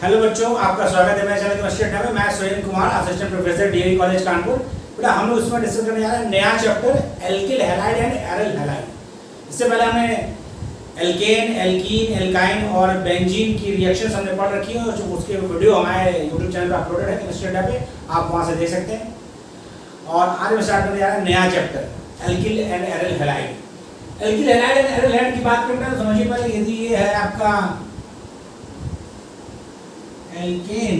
Hello बच्चों, आपका स्वागत है मेरे चैनल केमिस्ट्री अड्डा में। मैं Surendra Kumar, assistant professor DAV college Kanpur. बेटा हम लोग इसमें डिस्कस करने जा रहे हैं नया chapter alkyl halide and aryl halide. इससे पहले हमने एल्केन, एल्कीन, एल्काइन और बेंजीन की रिएक्शंस हमने पढ़ रखी है और जो उसके वीडियो हमारे यूट्यूब चैनल पर अपलोडेड है केमिस्ट्री अड्डा पे, आप वहां से देख सकते हैं। और आज मैं स्टार्ट करने जा रहा है नया chapter alkyl and aryl halide. Alkyl halide and aryl halide की बात करना है तो समझिए पहले, यदि ये है आपका एल्केन,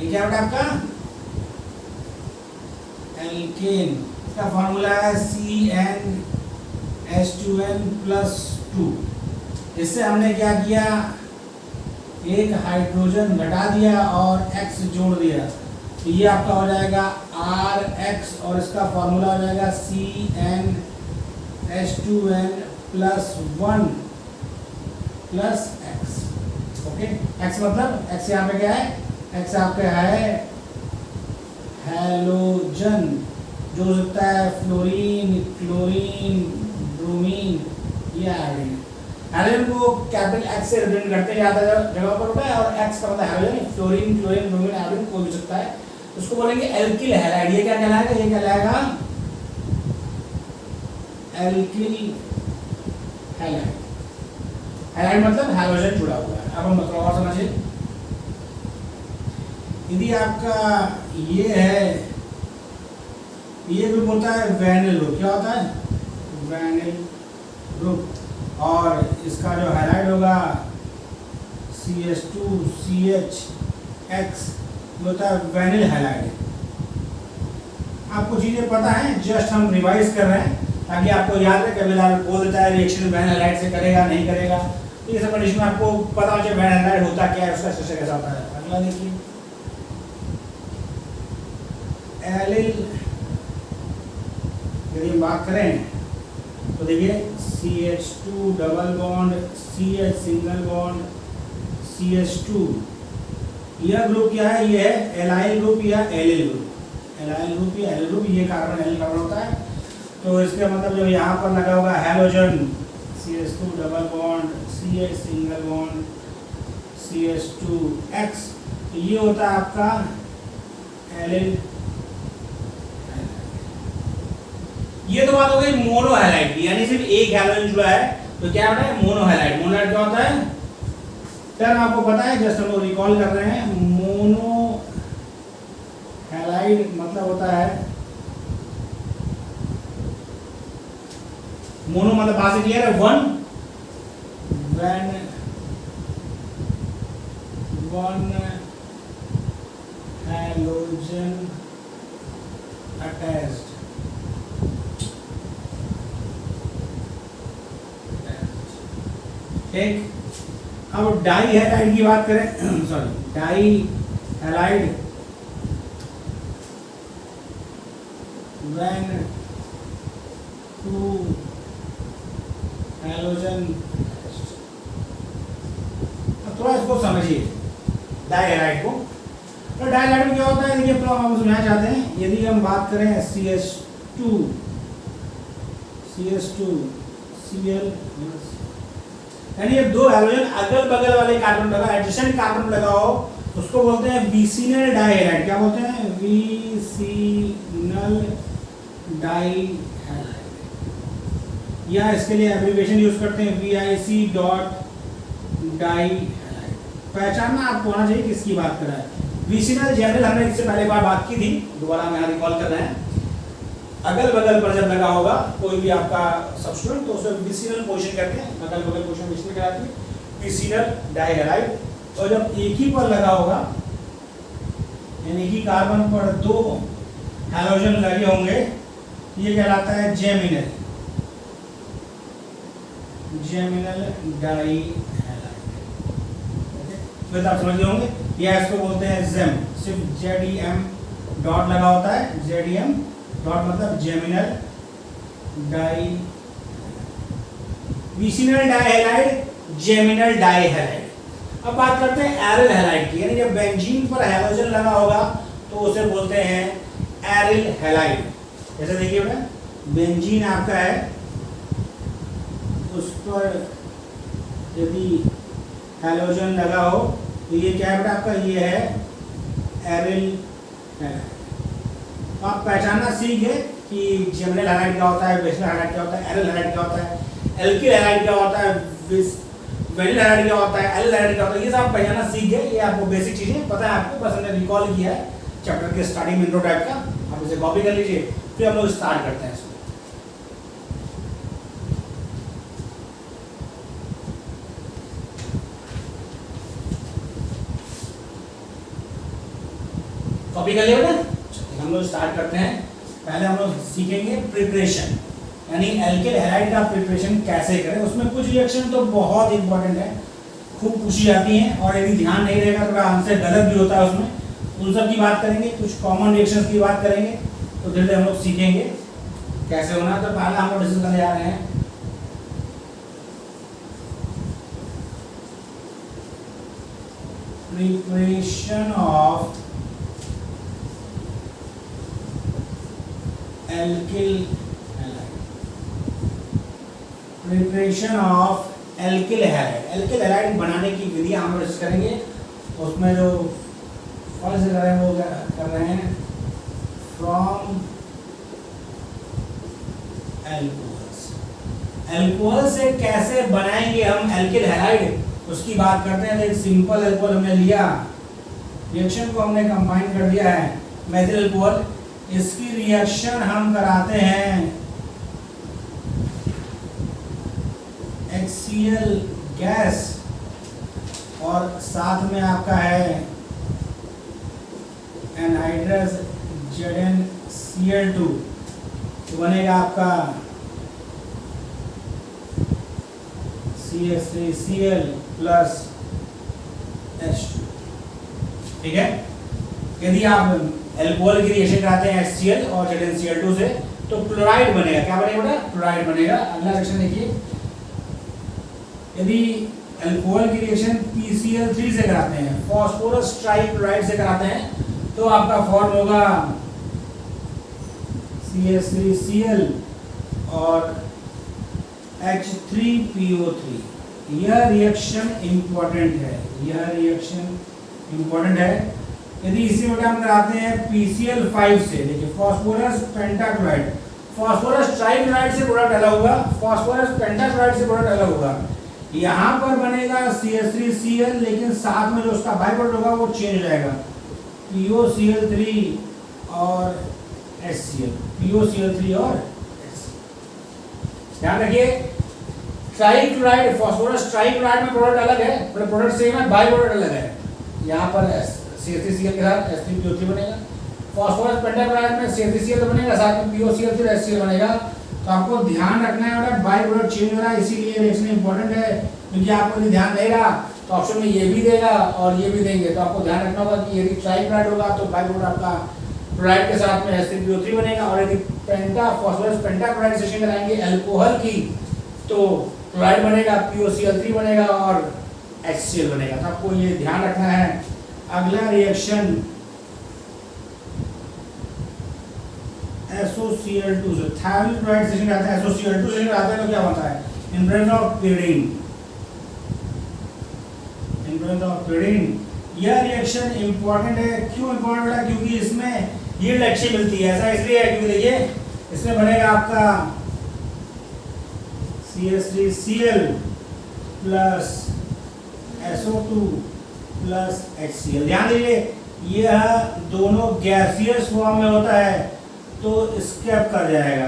ये क्या बेटा आपका एल्केन, इसका फॉर्मूला है CnH2n+2। इससे हमने क्या किया, एक हाइड्रोजन घटा दिया और X जोड़ दिया, तो ये आपका हो जाएगा Rx और इसका फॉर्मूला हो जाएगा CnH2n+1 X। ओके, X मतलब X यहाँ पे क्या है, X आपका है हैलोजन, जो हो सकता है फ्लोरीन, क्लोरीन, ब्रोमीन या आयोडीन। हैलोजन को कैपिटल X से रिप्रेजेंट करते हैं ज़्यादा जगह पर होता है, और X का मतलब halogen, fluorine, chlorine, bromine, iodine कोई भी सकता है। उसको बोलेंगे एल्किल हैलाइड। ये क्या कहलाएगा, ये कहलाएगा एल्किल हैलाइड। हैलाइड मतलब हैलोजन जुड़ा हुआ है। अब हम मतलब और समझिए, यदि आपका ये है, ये ग्रुप होता है वेनिल ग्रुप। क्या होता है, वेनिल ग्रुप, और इसका जो हैलाइड होगा CH2CHX होता है वेनिल हैलाइड। आपको चीजें पता है, जस्ट हम रिवाइज कर रहे हैं ताकि आपको याद रहे। कभी बोल देता है रिएक्शन वेनिल हैलाइड से करेगा नहीं करेगा, ये सब कंडीशन में आपको पता हो जाए वेनिल हैलाइड होता क्या है, उसका स्ट्रक्चर कैसा होता है। अगला देखिए, एलिल यदि हम बात करें तो देखिए CH2 double bond, CH single bond, CH2। यह ग्रुप क्या है, ये है एलाइल ग्रुप या एलिल ग्रुप। एलाइल ग्रुप या एलिल ग्रुप, ये कार्बन एलिल कार्बन होता है। तो इसका मतलब जो यहाँ पर लगा होगा halogen, CH2 double bond, CH single bond, CH2X, तो ये होता है आपका एलिल। ये तो बात हो गई मोनो हैलाइड की, यानी सिर्फ एक हैलोजन जुड़ा है तो क्या होता है, मोनो हैलाइड। मोनो हैलाइड क्या होता है, टर्म आपको पता है, जस्ट हम लोग रिकॉल कर रहे हैं। मोनो हैलाइड मतलब होता है, मोनो मतलब बात से क्लियर है, वन हैलोजन अटैच्ड। ठीक, अब डाई हैलाइड की बात करें, sorry dihalide, when two halogen. अब थोड़ा इसको समझिए डाई हैलाइड को। तो डाई हैलाइड में क्या होता है, देखिए प्रॉब्लम हम समझना चाहते हैं। यदि हम बात करें CH2 Cl, यानी ये दो हैलोजन अगल बगल वाले कार्बन लगा, एडजेसेंट कार्बन लगा हो, उसको बोलते हैं विसिनल डाइहैलाइड। क्या बोलते हैं, विसिनल डाइहैलाइड, या इसके लिए एब्रिविएशन यूज करते हैं VIC डॉट डाइहैलाइड। पहचानना आपको होना चाहिए किसकी बात कर रहा है। विसिनल जनरल हमने इससे पहले बार बात की थी, दोबारा हम यहाँ रिकॉल कर रहे हैं। अगल बगल पर जब लगा होगा कोई भी आपका सब्स्टिट्यूएंट, तो उसे विसिनल पोजीशन कहते हैं, अगल बगल पोजीशन विसिनल कहलाती है, विसिनल डाइहैलाइड। और जब एक ही पर लगा होगा, यानी एक ही कार्बन पर दो हैलोजन लगे होंगे, ये कहलाता है जेमिनल डाइहैलाइड। ओके, तो आप समझ गए होंगे, या इसको बोलते हैं जेम, सिर्फ ZEM डॉट लगा होता है, ZEM डॉट मतलब जेमिनल डाई, विसिनल डाइहैलाइड, जेमिनल डाइहैलाइड। अब बात करते हैं एरिल हैलाइड की, यानी जब बेंजीन पर हैलोजन लगा होगा तो उसे बोलते हैं एरिल हैलाइड। जैसे देखिए बेटा, बेंजीन आपका है, उस पर यदि हैलोजन लगा हो तो ये क्या है बेटा आपका, ये है एरिल हैलाइड। आप पहचानना सीख गए कि जेमिनल हैलाइड क्या होता है, बेसिल हैलाइड क्या होता है, एरिल हैलाइड क्या होता है, एल्किल हैलाइड क्या होता है, वेनिल हैलाइड क्या होता है, एल हैलाइड क्या होता है, ये सब पहचानना सीख गए। ये आपको बेसिक चीजें पता है आपको, बस हमने रिकॉल किया है चैप्टर के स्टार्टिंग में इंट्रो टाइप का। आप इसे कॉपी कर लीजिए, फिर हम लोग स्टार्ट करते हैं इसको। कॉपी कर लिया बेटा, हम लोग स्टार्ट करते हैं। पहले हम लोग सीखेंगे प्रिपरेशन, यानी एल्किल हैलाइड का प्रिपरेशन कैसे करें। उसमें कुछ रिएक्शन तो बहुत इंपॉर्टेंट है, खूब पूछी जाती हैं, और यदि ध्यान नहीं रहेगा तो आंसर गलत भी होता है उसमें। उन सब की बात करेंगे, कुछ कॉमन रिएक्शंस की बात करेंगे, तो धीरे धीरे हम लोग सीखेंगे कैसे होना। तो पहले हम लोग डिस्कस करने जा रहे हैं preparation of alkyl halide. Preparation of alkyl halide, alkyl halide बनाने की विधि हम डिस्कस करेंगे। उसमें जो फर्स्ट कर रहे हैं वो कर रहे हैं फ्रॉम एल्कोहल्स। एल्कोहल से कैसे बनाएंगे हम एल्किल हैलाइड, उसकी बात करते हैं। एक सिंपल एल्कोहल हमने लिया, रिएक्शन को हमने कंबाइन कर दिया है मेथिल एल्कोहल, इसकी रिएक्शन हम कराते हैं HCl गैस, और साथ में आपका है एनहाइड्रस ZnCl2, तो बनेगा आपका CH3Cl प्लस H2। ठीक है, यदि आप एल्कोहल की रिएक्शन कराते हैं HCl और ZnCl2 से, तो क्लोराइड बनेगा। क्या बनेगा बेटा? क्लोराइड बनेगा। अगला रिएक्शन देखिए, यदि एल्कोहल की रिएक्शन PCl3 से कराते हैं, फास्फोरस ट्राइक्लोराइड से कराते हैं, तो आपका फॉर्म होगा CH3Cl और H3PO3। यह रिएक्शन इंपॉर्टेंट है, यह रिएक्शन इंपॉर्टेंट है। यदि इसी में हम कराते हैं PCl5 से, देखिए फास्फोरस पेंटाक्लोराइड, फास्फोरस ट्राइक्लोराइड से प्रोडक्ट अलग होगा, फास्फोरस पेंटाक्लोराइड से प्रोडक्ट अलग होगा। यहाँ पर बनेगा CH3Cl, लेकिन साथ में जो उसका बाई प्रोडक्ट होगा वो चेंज हो जाएगा, POCl3 और HCl, POCl3 और HCl। ध्यान रखिए, ट्राइक्लोराइड, फास्फोरस ट्राइक्लोराइड में प्रोडक्ट अलग है, प्रोडक्ट सेम है, बाई प्रोडक्ट अलग है। यहाँ पर CH3Cl के साथ H3PO3 बनेगा, फास्फोरस पेंटाक्लोराइड में CH3Cl तो बनेगा, साथ में POCl3 और HCl बनेगा। तो आपको ध्यान रखना है, बाई प्रोडक्ट चेंज हो रहा है, इसीलिए रिएक्शन इंपॉर्टेंट है। क्योंकि आपको यदि ध्यान नहीं रहा तो ऑप्शन में ये भी देगा और ये भी देंगे, तो आपको ध्यान रखना होगा कि यदि ट्राइक्लोराइड होगा तो बाई प्रोडक्ट आपका क्लोराइड के साथ में H3PO3 बनेगा, और यदि फास्फोरस पेंटाक्लोराइड सेशन कराएंगे एल्कोहल की, तो क्लोराइड बनेगा, POCl3 बनेगा और HCl बनेगा। तो आपको ये ध्यान रखना है। अगला रिएक्शन SOCl2 से, थायरोइड क्लोराइड सेशन कराते हैं, SOCl2 सेशन कराते हैं, तो क्या बनता है? In presence of pyridine, in presence of pyridine। यह रिएक्शन इंपॉर्टेंट है। क्यों इंपॉर्टेंट है? क्योंकि इसमें यील्ड अच्छी मिलती है। ऐसा इसलिए है क्योंकि देखिए इसमें बनेगा आपका CH3Cl plus SO2 plus HCl। ध्यान दीजिए, यह दोनों गैसियस फॉर्म में होता है, तो स्केप कर जाएगा,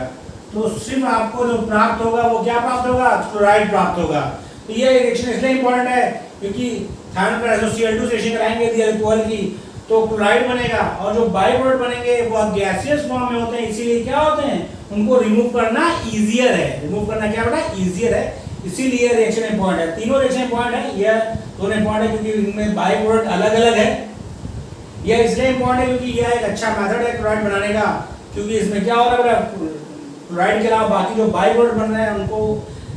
तो सिर्फ आपको जो प्राप्त होगा वो क्या प्राप्त होगा? क्लोराइड प्राप्त होगा। तो ये रिएक्शन इसलिए इंपॉर्टेंट है क्योंकि थायरोइड पर SOCl2 सेशन कराएंगे यदि अल्कोहल की, तो क्लोराइड बनेगा, और जो बाई प्रोडक्ट बनेंगे वह गैसियस फॉर्म में होते हैं, इसीलिए क्या होते हैं? उनको रिमूव करना इजियर है। रिमूव करना क्या बेटा? इजियर है, इसीलिए रिएक्शन इंपॉर्टेंट है। तीनों रिएक्शन इंपॉर्टेंट है, यह दोनों इंपॉर्टेंट है क्योंकि इनमें बाई प्रोडक्ट अलग अलग है। यह इसलिए इंपॉर्टेंट है क्योंकि यह एक अच्छा मेथड है क्लोराइड बनाने का, क्योंकि इसमें क्या हो रहा है? क्लोराइड के अलावा बाकी जो बाई प्रोडक्ट बन रहे हैं उनको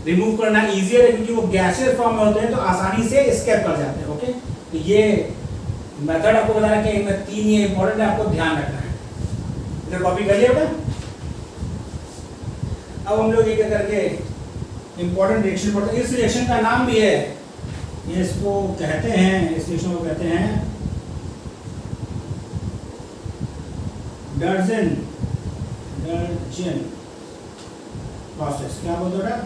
रिमूव करना इजियर है, क्योंकि वो गैसियस फॉर्म में होते हैं, तो आसानी से एस्केप कर जाते हैं। ओके, तो ये मेथड आपको बताना कि इनमें तीन ये इंपॉर्टेंट है, आपको ध्यान रखना है। इधर कॉपी कर लिया बेटा। अब हम लोग ये क्या करके इंपॉर्टेंट रिएक्शन पढ़ते हैं। इस रिएक्शन का नाम भी है इसको कहते हैं, इस रिएक्शन को कहते हैं डर्जन प्रोसेस। क्या बोलते हो बेटा?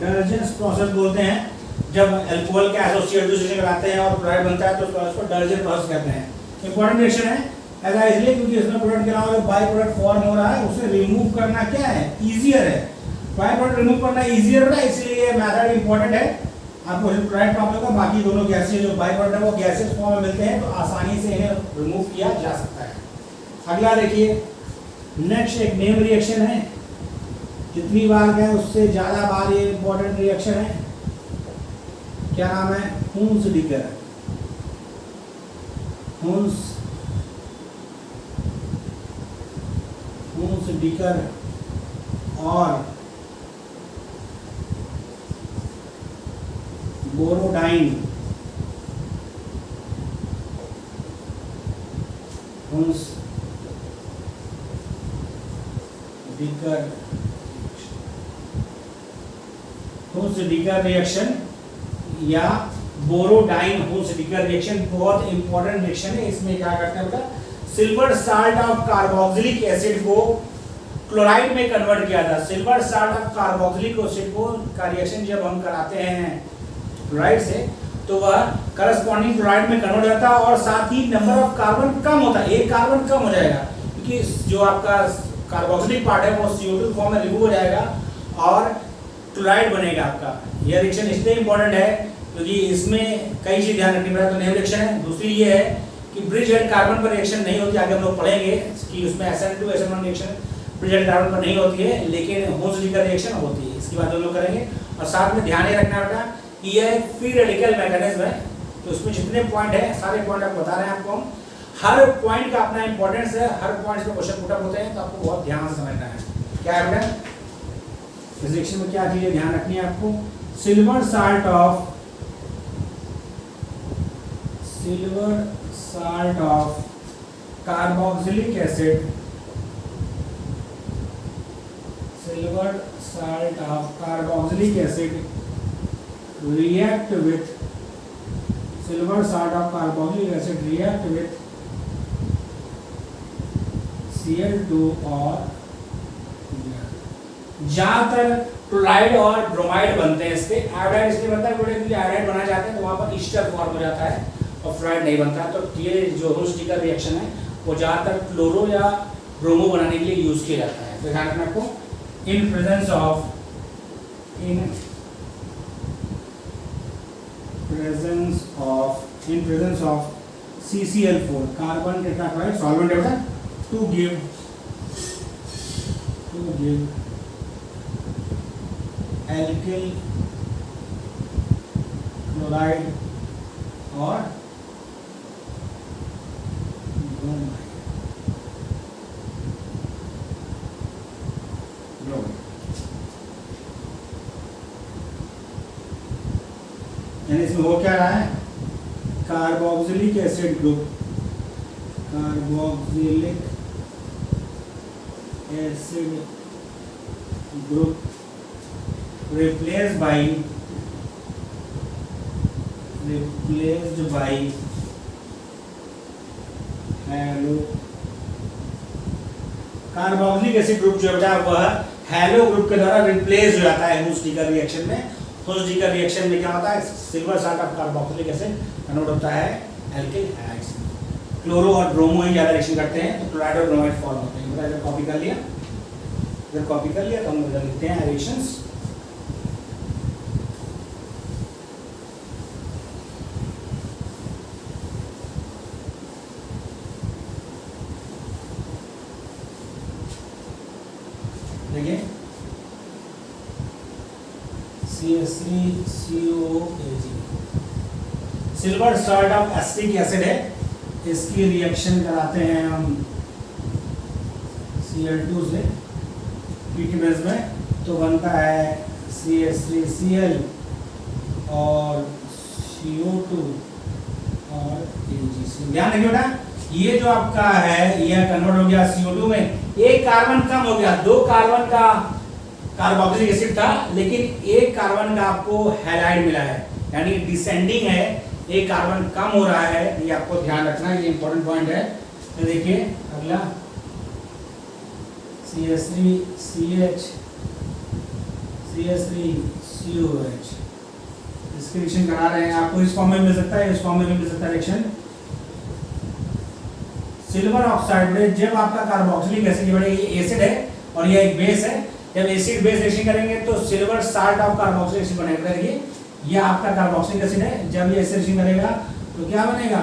डर्जन प्रोसेस बोलते हैं। जब अल्कोहल के एसोसिएट रिएक्शन कराते हैं और प्रोडक्ट बनता है तो उसको डर्जन प्रोसेस कहते हैं। इंपॉर्टेंट रिएक्शन है ऐसा इसलिए क्योंकि इसमें प्रोडक्ट के अलावा जो बाई प्रोडक्ट फॉर्म हो रहा है उसे रिमूव करना क्या है, ईजियर है। बाई प्रोडक्ट रिमूव करना ईजियर है, इसलिए मेथड इंपॉर्टेंट है। आपको प्रोडक्ट प्राप्त होगा, बाकी दोनों गैसेज जो बाई प्रोडक्ट है वो गैसेज फॉर्म में मिलते हैं तो आसानी से इन्हें रिमूव किया जा सकता है। अगला देखिए, नेक्स्ट एक नेम रिएक्शन है। जितनी बार गए उससे ज़्यादा बार ये इंपॉर्टेंट रिएक्शन है। क्या नाम है? हुंसडीकर। हुंसडीकर और बोरोडाइन। हुंसडीकर रिएक्शन या बोरोडाइन हुंसडीकर रिएक्शन बहुत इंपॉर्टेंट रिएक्शन है। इसमें क्या करते हैं बेटा, silver salt of carboxylic acid को क्लोराइड में कन्वर्ट किया था। Silver salt of carboxylic acid को का रिएक्शन जब हम कराते हैं क्लोराइड से तो वह करस्पॉन्डिंग क्लोराइड में कन्वर्ट होता है और साथ ही नंबर ऑफ कार्बन कम होता है, एक कार्बन कम हो जाएगा क्योंकि जो आपका कार्बोक्सिलिक पार्ट है वो CO2 फॉर्म में रिमूव हो जाएगा और क्लोराइड बनेगा आपका। यह रिएक्शन इसलिए इंपॉर्टेंट है क्योंकि इसमें कई चीज ध्यान रखनी पड़ेगा। तो नेम रिएक्शन है। दूसरी ये है कि ब्रिज एंड कार्बन पर रिएक्शन नहीं होती, आगे हम लोग पढ़ेंगे कि उसमें SN2 SN1 reaction bridge and carbon पर नहीं होती है, लेकिन हुंसडीकर रिएक्शन होती है। इसकी बात हम लोग करेंगे और साथ में ध्यान ये रखना बेटा कि यह एक फ्री रेडिकल मैकेनिज्म है। तो उसमें जितने पॉइंट है सारे पॉइंट आपको बता रहे हैं। आपको हम हर पॉइंट का अपना इंपॉर्टेंस है, हर पॉइंट पे क्वेश्चन पुटअप होते हैं तो आपको बहुत ध्यान से समझना है। क्या है बेटा, इस रिएक्शन में क्या चीजें ध्यान रखनी है आपको? Silver salt of carboxylic acid, silver salt of carboxylic acid react with silver salt of carboxylic acid react with Cl2 और ज्यादातर क्लोराइड और ब्रोमाइड बनते हैं इसके। आयोडाइड इसलिए बनता है क्योंकि आयोडाइड बनाना चाहते हैं तो वहां पर ईस्टर फॉर्म हो जाता है और फ्लोराइड नहीं बनता है। तो ये जो हुंसडीकर रिएक्शन है वो ज्यादातर क्लोरो या ब्रोमो बनाने के लिए यूज किया जाता है। तो ध्यान रखना आपको, in presence of CCl4 carbon tetrachloride solvent है बेटा to give alkyl chloride और bromide। यानी इसमें हो क्या रहा है, carboxylic acid group, replaced by hello. Carboxylic acid group जो है वह हेलो ग्रुप के द्वारा रिप्लेस हो जाता है हुंसडीकर रिएक्शन में। हुंसडीकर रिएक्शन में क्या होता है, silver salt of carboxylic acid convert होता है एल्किल हाइड्स। क्लोरो और ब्रोमो ही ज्यादा रिएक्शन करते हैं तो क्लोराइड और ब्रोमाइड फॉर्म होते हैं। इधर कॉपी कर लिया, तो हम इधर लिखते हैं रिएक्शंस। देखिए CH3COAG silver salt of acetic acid है। इसकी रिएक्शन कराते हैं हम Cl2 से पीटीबेस में तो बनता है CH3Cl और CO2 और AgC। ध्यान रखिए बेटा, ये जो आपका है यह कन्वर्ट हो गया CO2 में, एक कार्बन कम हो गया। 2 कार्बन का कार्बोक्सिलिक एसिड था लेकिन एक कार्बन का आपको हैलाइड मिला है, यानी डिसेंडिंग है, एक कार्बन कम हो रहा है, ये आपको ध्यान रखना है, ये इंपॉर्टेंट पॉइंट है। तो देखिए अगला CH3CH CH3COH, इसके रिएक्शन करा रहे हैं, आपको इस फॉर्म में मिल सकता है, इस फॉर्म में भी मिल सकता है रिएक्शन। सिल्वर ऑक्साइड में जब आपका कार्बोक्सिलिक एसिड ये एसिड है और ये एक बेस है, जब एसिड बेस रिएक्शन करेंगे तो silver salt of carboxylic acid बनेगा। ये आपका कार्बोक्सिलिक एसिड है, जब ये एसिड रिएक्शन करेगा तो क्या बनेगा,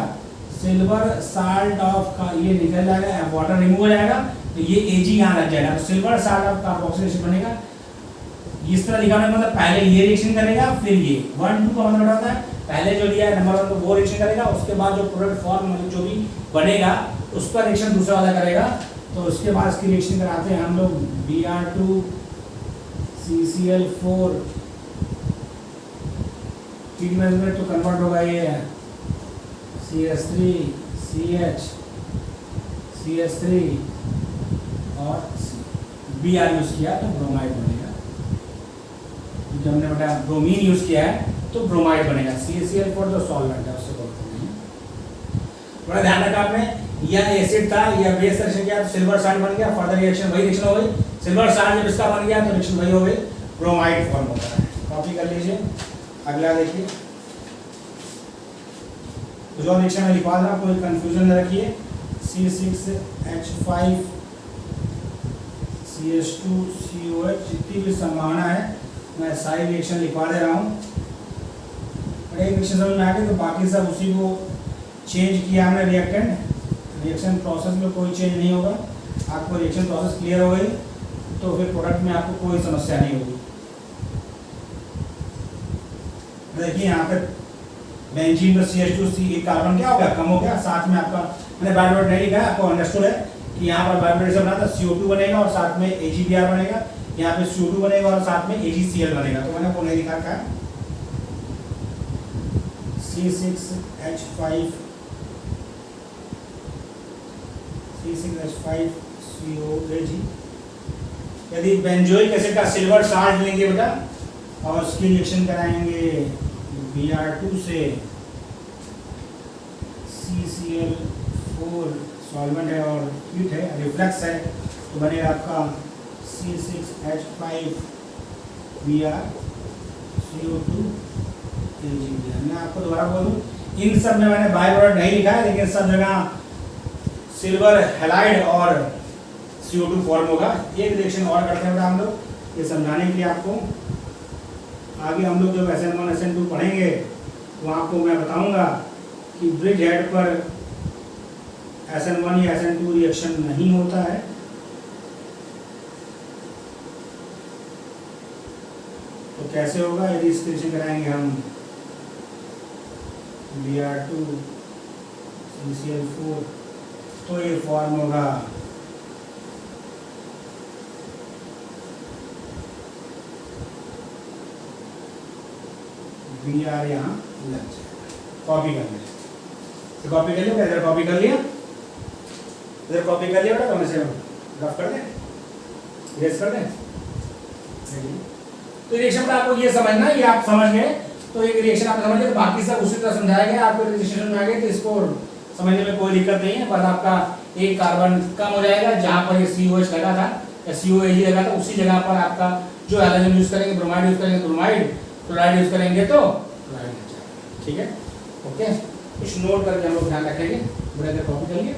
सिल्वर साल्ट ऑफ का ये निकल जाएगा, वाटर रिमूव हो जाएगा, तो ये Ag यहाँ लग जाएगा, तो silver salt of carboxylic acid बनेगा। इस तरह लिखा मतलब पहले ये रिएक्शन करेगा फिर ये 1 2 का मतलब होता है पहले जो लिया है नंबर 1 को वो रिएक्शन करेगा, उसके बाद जो प्रोडक्ट फॉर्म मतलब जो भी बनेगा उसका रिएक्शन दूसरा वाला करेगा। तो उसके बाद इसकी रिएक्शन कराते हैं हम लोग Br2 CCl4 में तो कन्वर्ट होगा ये CH3 CH CH3 और Br यूज किया तो ब्रोमाइड बनेगा। जो हमने बताया ब्रोमीन यूज किया है तो ब्रोमाइड बनेगा। CaCl4 जो सॉल्वेंट है उससे बोलते हैं। थोड़ा ध्यान रखा आपने, यह एसिड था, यह बेस रिएक्शन किया तो सिल्वर साल्ट बन गया, फर्दर रिएक्शन वही रिएक्शन हो गई, सिल्वर साल्ट जब इसका बन गया तो रिएक्शन वही हो गई, ब्रोमाइड फॉर्म होता है। कॉपी कर लीजिए। अगला देखिए, जो रिएक्शन में लिखवा रहा कोई कंफ्यूजन न रखिए। C6H5 CH2COH जितनी भी संभावना है मैं सारी रिएक्शन लिखवा दे रहा हूँ। एक रिएक्शन समझ में आ गई तो बाकी सब उसी को चेंज किया हमने रिएक्टेंट। रिएक्शन प्रोसेस में कोई चेंज नहीं होगा। आपको रिएक्शन प्रोसेस क्लियर हो गई तो फिर प्रोडक्ट में आपको कोई समस्या नहीं होगी। देखिए यहाँ पे बेंजीन पर CH2 कार्बन क्या हो गया, कम हो गया। साथ में आपका मैंने बाय प्रोडक्ट नहीं लिखा है, आपको अंडरस्टूड है कि यहाँ पर बाय प्रोडक्ट से बना था CO2 बनेगा और साथ में AgBr बनेगा, यहाँ पे CO2 बनेगा और साथ में AgCl बनेगा। तो मैंने वो नहीं लिखा था। C6H5COAG। यदि बेंजोइक एसिड का सिल्वर साल्ट लेंगे बेटा और उसकी रिएक्शन कराएंगे Br2 से CCl4 सॉल्वेंट है और हीट है, रिफ्लेक्स है, तो बनेगा आपका C6H5Br CO2 AgBr। मैं आपको दोबारा बोलूँ, इन सब में मैंने बाय प्रोडक्ट नहीं लिखा है, लेकिन सब जगह सिल्वर हैलाइड और CO2 फॉर्म होगा। एक रिएक्शन और करते हैं हम लोग, ये समझाने के लिए आपको। आगे हम लोग जब SN1 SN2 पढ़ेंगे तो आपको मैं बताऊंगा कि ब्रिज हेड पर SN1 या SN2 रिएक्शन नहीं होता है। तो कैसे होगा, यदि इसकी रिएक्शन कराएंगे हम Br2 CCl4 तो ये फॉर्म होगा Br यहाँ लग जाएगा। कॉपी कर लिया, तो कॉपी कर लिया, इधर कॉपी कर लिया, इधर कॉपी कर लिया बेटा, तो इसे रफ कर दें, इरेज कर दें। तो रिएक्शन पर आपको ये समझना, ये आप समझ गए तो एक रिएक्शन आप समझ गए, तो बाकी सब उसी तरह समझाया गया। आपको रिएक्शन में आ गए तो इसको समझने में कोई दिक्कत नहीं है। बस आपका एक कार्बन कम हो जाएगा, जहाँ पर ये COH लगा था या COAG लगा था उसी जगह पर आपका जो हैलोजन यूज करेंगे, ब्रोमाइड यूज करेंगे ब्रोमाइड, क्लोराइड यूज करेंगे तो क्लोराइड लग जाएगा। ठीक है, ओके। कुछ नोट करके हम लोग ध्यान रखेंगे, बड़े देर कॉपी करेंगे।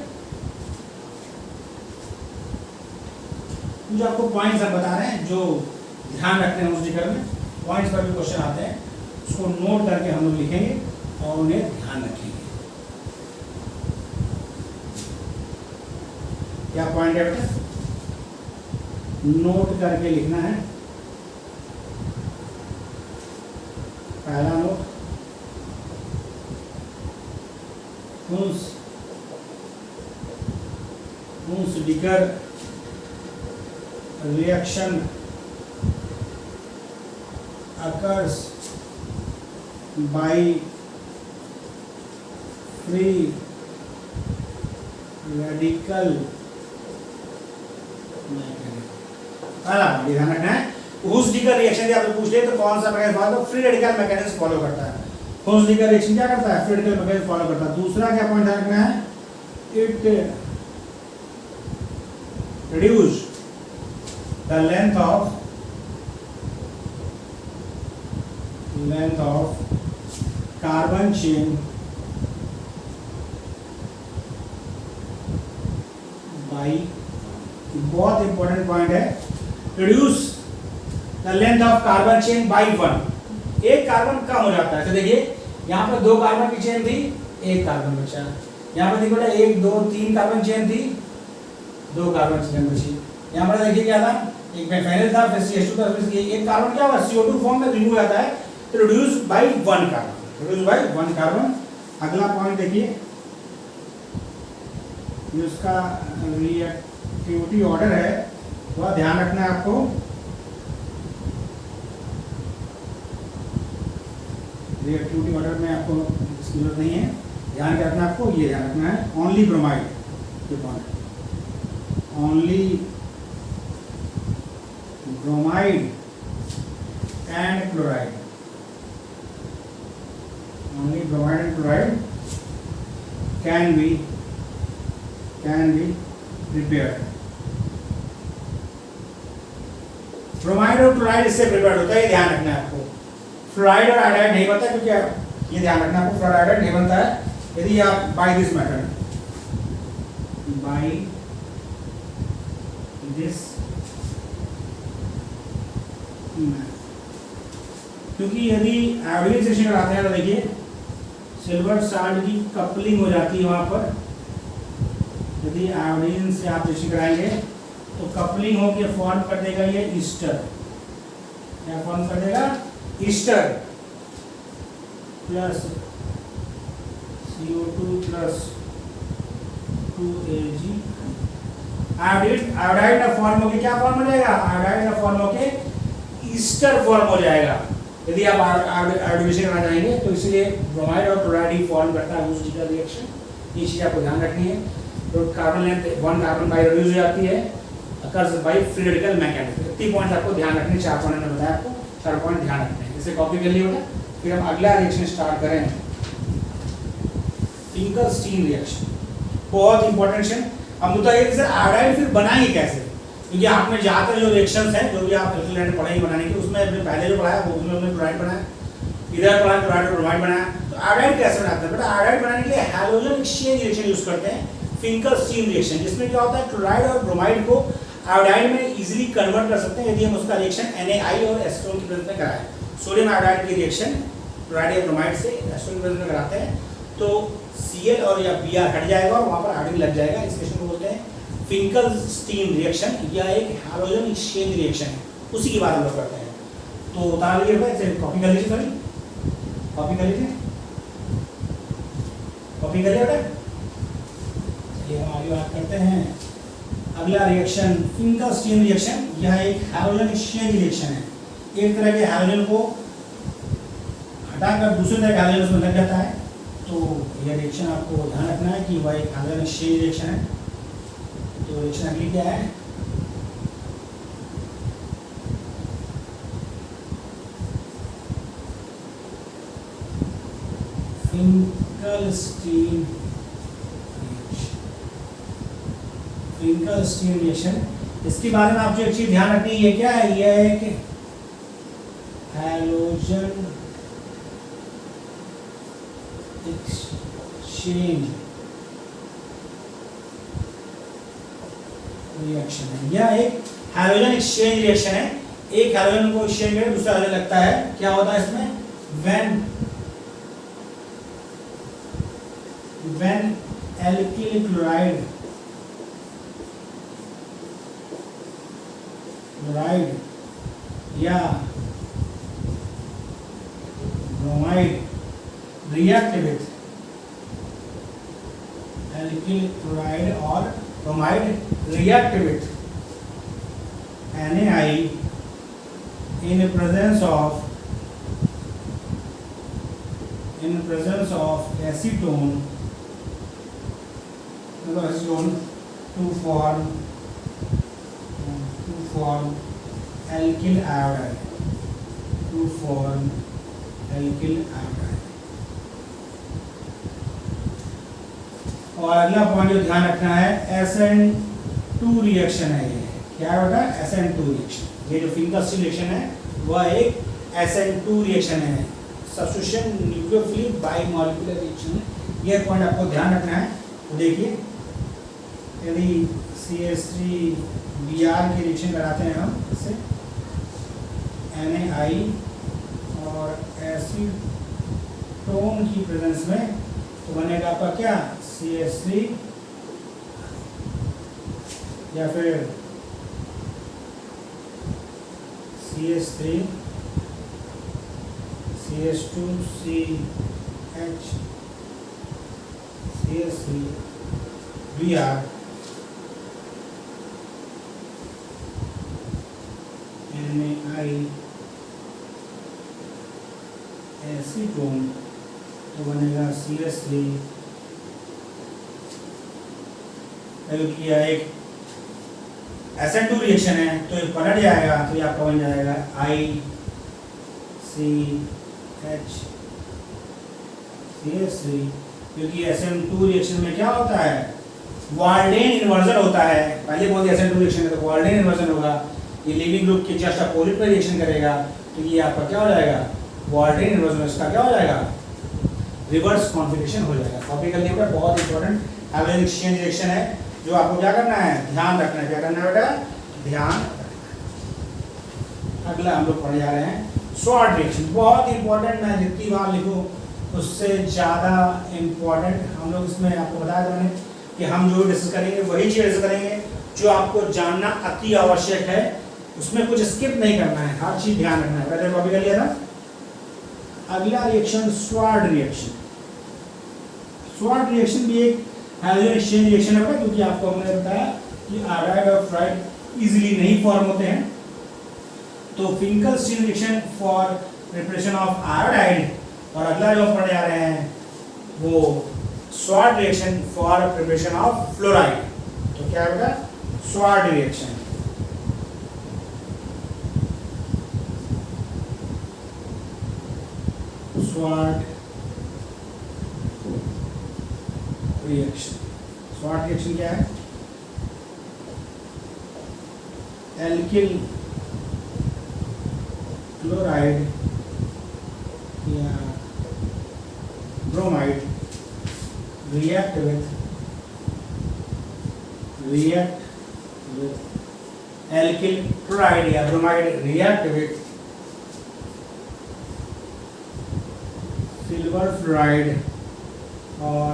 जो आपको पॉइंट्स हम बता रहे हैं, जो ध्यान रखते हैं उस जिक्र में, पॉइंट्स पर भी क्वेश्चन आते हैं, उसको नोट करके हम लोग लिखेंगे और उन्हें ध्यान रखेंगे। क्या पॉइंट है बेटा, नोट करके लिखना है। पहला note, Hunsdiker reaction occurs by free radical ध्यान रखना है। हुंसडिकर रिएक्शन यदि आपसे पूछ ले तो कौन सा mechanism free radical mechanism follow करता है। फोस्डिकर रिएक्शन क्या करता है, फ्लूइडिकल मैकेनिज्म फॉलो करता है। दूसरा क्या पॉइंट ध्यान रखना है, it reduce the length of carbon chain by, बहुत इंपॉर्टेंट पॉइंट है, reduce the length of carbon chain by 1, एक कार्बन कम हो जाता है। तो देखिए यहाँ पर 2 कार्बन की चेन थी, 1 कार्बन बचा। यहाँ पर देखो 1 2 3 कार्बन चेन थी, 2 कार्बन चेन बची। यहाँ पर देखिए क्या था, एक में फेनल था, फिर CH2 था, फिर एक कार्बन क्या हुआ, CO2 फॉर्म में रिमूव जाता है, तो reduce by 1 carbon, reduce by 1 carbon. अगला पॉइंट देखिए, ये उसका रिएक्टिविटी ऑर्डर है, थोड़ा ध्यान रखना है आपको। रिएक्टिविटी ऑर्डर में आपको जरूरत नहीं है, ध्यान क्या रखना है आपको, ये ध्यान रखना है, ओनली ब्रोमाइड के point, only bromide and chloride, only bromide and chloride can be prepared. Bromide और क्लोराइड इससे प्रिपेयर्ड होता है, ये ध्यान रखना है आपको। फ्लोराइड और आयोडाइड नहीं बनता, क्योंकि ये ध्यान रखना आपको, फ्लोराइड आयोडाइड नहीं बनता है यदि आप by this method, by this, क्योंकि यदि आयोडीन सेशन कराते हैं तो देखिए सिल्वर साल्ट की कपलिंग हो जाती है वहां पर। यदि आयोडीन से आप सेशन कराएंगे तो कपलिंग होकर फॉर्म कर देगा ये ईस्टर, क्या फॉर्म कर देगा, Easter plus CO2 plus 2Ag। Iodide का फॉर्म होके क्या फॉर्म हो जाएगा, आयोडाइड का फॉर्म होके ईस्टर फॉर्म हो जाएगा यदि आप आयोडाइजेशन करना चाहेंगे। तो इसलिए ब्रोमाइड और क्लोराइड ही फॉर्म करता है उस का रिएक्शन, ये चीज आपको ध्यान रखनी है। तो carbon length 1 carbon by reduce हो जाती है, occurs by free radical mechanism. इतनी पॉइंट्स आपको ध्यान रखने, 4 पॉइंट मैंने बताया आपको, 4 पॉइंट ध्यान रखने हैं, इसे कॉपी कर लिया होगा। फिर हम अगला रिएक्शन स्टार्ट करें, फिंकल-स्टीन रिएक्शन, बहुत इंपॉर्टेंट है। अब मुद्दा ये कि सर आयोडाइड फिर बनाएंगे कैसे, क्योंकि आपने ज़्यादातर जो रिएक्शंस हैं जो भी आप कैलकुलेटर पढ़ेंगे बनाने के, उसमें अपने पहले जो पढ़ाया वो उसमें हमने क्लोराइड बनाया, इधर पढ़ा क्लोराइड और ब्रोमाइड बनाया। तो आयोडाइड कैसे बनाते हैं बेटा, आयोडाइड बनाने के लिए हैलोजन एक्सचेंज रिएक्शन यूज करते हैं, फिंकल-स्टीन रिएक्शन, जिसमें क्या होता है क्लोराइड और ब्रोमाइड को आयोडाइड में इजीली कन्वर्ट कर सकते हैं यदि हम उसका रिएक्शन Na और एसीटोन की प्रेजेंस में कराएं। सोडियम आयोडाइड की रिएक्शन क्लोराइड या ब्रोमाइड से एसीटोन की प्रेजेंस में कराते हैं तो Cl और या Br हट जाएगा और वहां पर आयोडीन लग जाएगा। इस रिएक्शन को बोलते हैं फिंकल-स्टीन रिएक्शन, या एक हैलोजन एक्सचेंज रिएक्शन है, उसी की बात हम लोग करते हैं। तो उतार लीजिए बेटा, इसे कॉपी कर लीजिए, सॉरी कॉपी कर लीजिए, कॉपी कर लिया बेटा। चलिए हम आगे बात करते हैं। अगला रिएक्शन फिंकल-स्टीन रिएक्शन, यह एक हैलोजन एक्सचेंज रिएक्शन है। एक तरह के हैलोजन को हटाकर दूसरे तरह के हैलोजन उसमें लग जाता है, तो यह रिएक्शन आपको ध्यान रखना है कि वह एक हैलोजन एक्सचेंज रिएक्शन है। तो रिएक्शन अगली क्या है, फिंकल-स्टीन रिएक्शन। इसके बारे में आप जो एक चीज ध्यान रखनी है, ये क्या है, ये एक हैलोजन एक्सचेंज रिएक्शन है, यह एक हैलोजन एक्सचेंज रिएक्शन है। एक हैलोजन को एक्सचेंज करके दूसरा हैलोजन लगता है, क्या होता है इसमें, when alkyl chloride या bromide react with alkyl chloride और bromide react with NaI in presence of acetone to form alkyl iodide, और अगला पॉइंट जो ध्यान रखना है SN2 रिएक्शन है। ये क्या है बेटा? SN2 reaction. ये जो फिंगर स्टील रिएक्शन है वह एक SN2 रिएक्शन है, सब्स्टिट्यूशन न्यूक्लियोफिलिक बाइमॉलिक्यूलर रिएक्शन है। ये पॉइंट आपको ध्यान रखना है। तो देखिए, यदि CH3Br की रिएक्शन कराते हैं हम इससे NaI और एसीटोन की प्रेजेंस में, तो बनेगा आपका क्या? CH3 या फिर CH3 CH2 CH CH3 Br NaI acetone, तो बनेगा CH3। क्योंकि यह एक SN2 रिएक्शन है तो ये पलट जाएगा, तो ये आपका बन जाएगा ICH CH3। क्योंकि SN2 रिएक्शन में क्या होता है? वाल्डेन इन्वर्जन होता है। पहले बोल दिया SN2 रिएक्शन है तो वाल्डेन इन्वर्जन होगा। ये लिविंग ग्रुप के जस्ट अपोजिट पर रिएक्शन करेगा, तो ये आपका क्या हो जाएगा? Walden inversion. इसका क्या हो जाएगा? रिवर्स कॉन्फिगरेशन हो जाएगा। कॉपी कर लिया बेटा, बहुत इंपॉर्टेंट हैलोजन एक्सचेंज रिएक्शन है जो आपको क्या करना है? ध्यान रखना है। क्या करना है बेटा? ध्यान रखना है। अगला हम लोग पढ़ने जा रहे हैं शॉर्ट रिएक्शन। बहुत इंपॉर्टेंट, मैं जितनी बार लिखूँ उससे ज़्यादा इंपॉर्टेंट। हम लोग इसमें आपको बताया था मैंने कि हम जो डिस्कस करेंगे वही चीज़ डिस्कस करेंगे जो आपको जानना अति आवश्यक है। उसमें कुछ स्किप नहीं करना है, हर चीज़ ध्यान रखना है। पहले कॉपी कर लिया था। अगला reaction Swarts reaction. Swarts reaction भी एक हैलोजन एक्सचेंज रिएक्शन है, क्योंकि आपको हमने बताया कि आयोडाइड और फ्लोराइड इजीली नहीं फॉर्म होते हैं। तो Finkelstein reaction for preparation of iodide, और अगला जो पढ़ने जा रहे हैं वो Swarts reaction for preparation of fluoride. तो क्या होगा? Swarts reaction. Swarts reaction. Swarts reaction क्या है? एल्किल क्लोराइड या bromide react with alkyl chloride या bromide react with silver fluoride और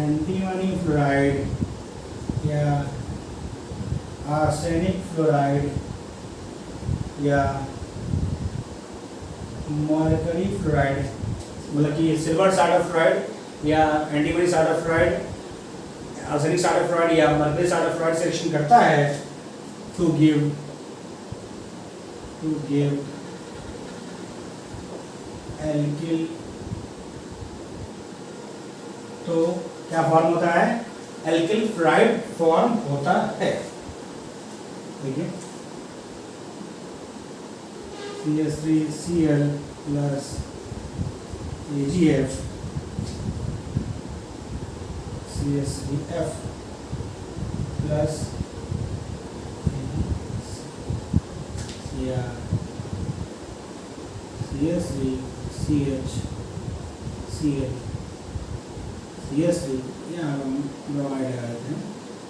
antimony fluoride या arsenic fluoride या mercury fluoride, मतलब कि सिल्वर साइड फ्लोराइड या antimony side fluoride, arsenic side fluoride या मर्क्यूरी साइड फ्लोराइड से रिएक्शन करता है टू गिव एल्किल। तो क्या फॉर्म होता है? एल्किल फ्लोराइड फॉर्म होता है। देखिए CH3Cl plus AgF CH3F plus या CH3CH Cl CH3 यहाँ हम ब्रोमाइड लगा देते हैं।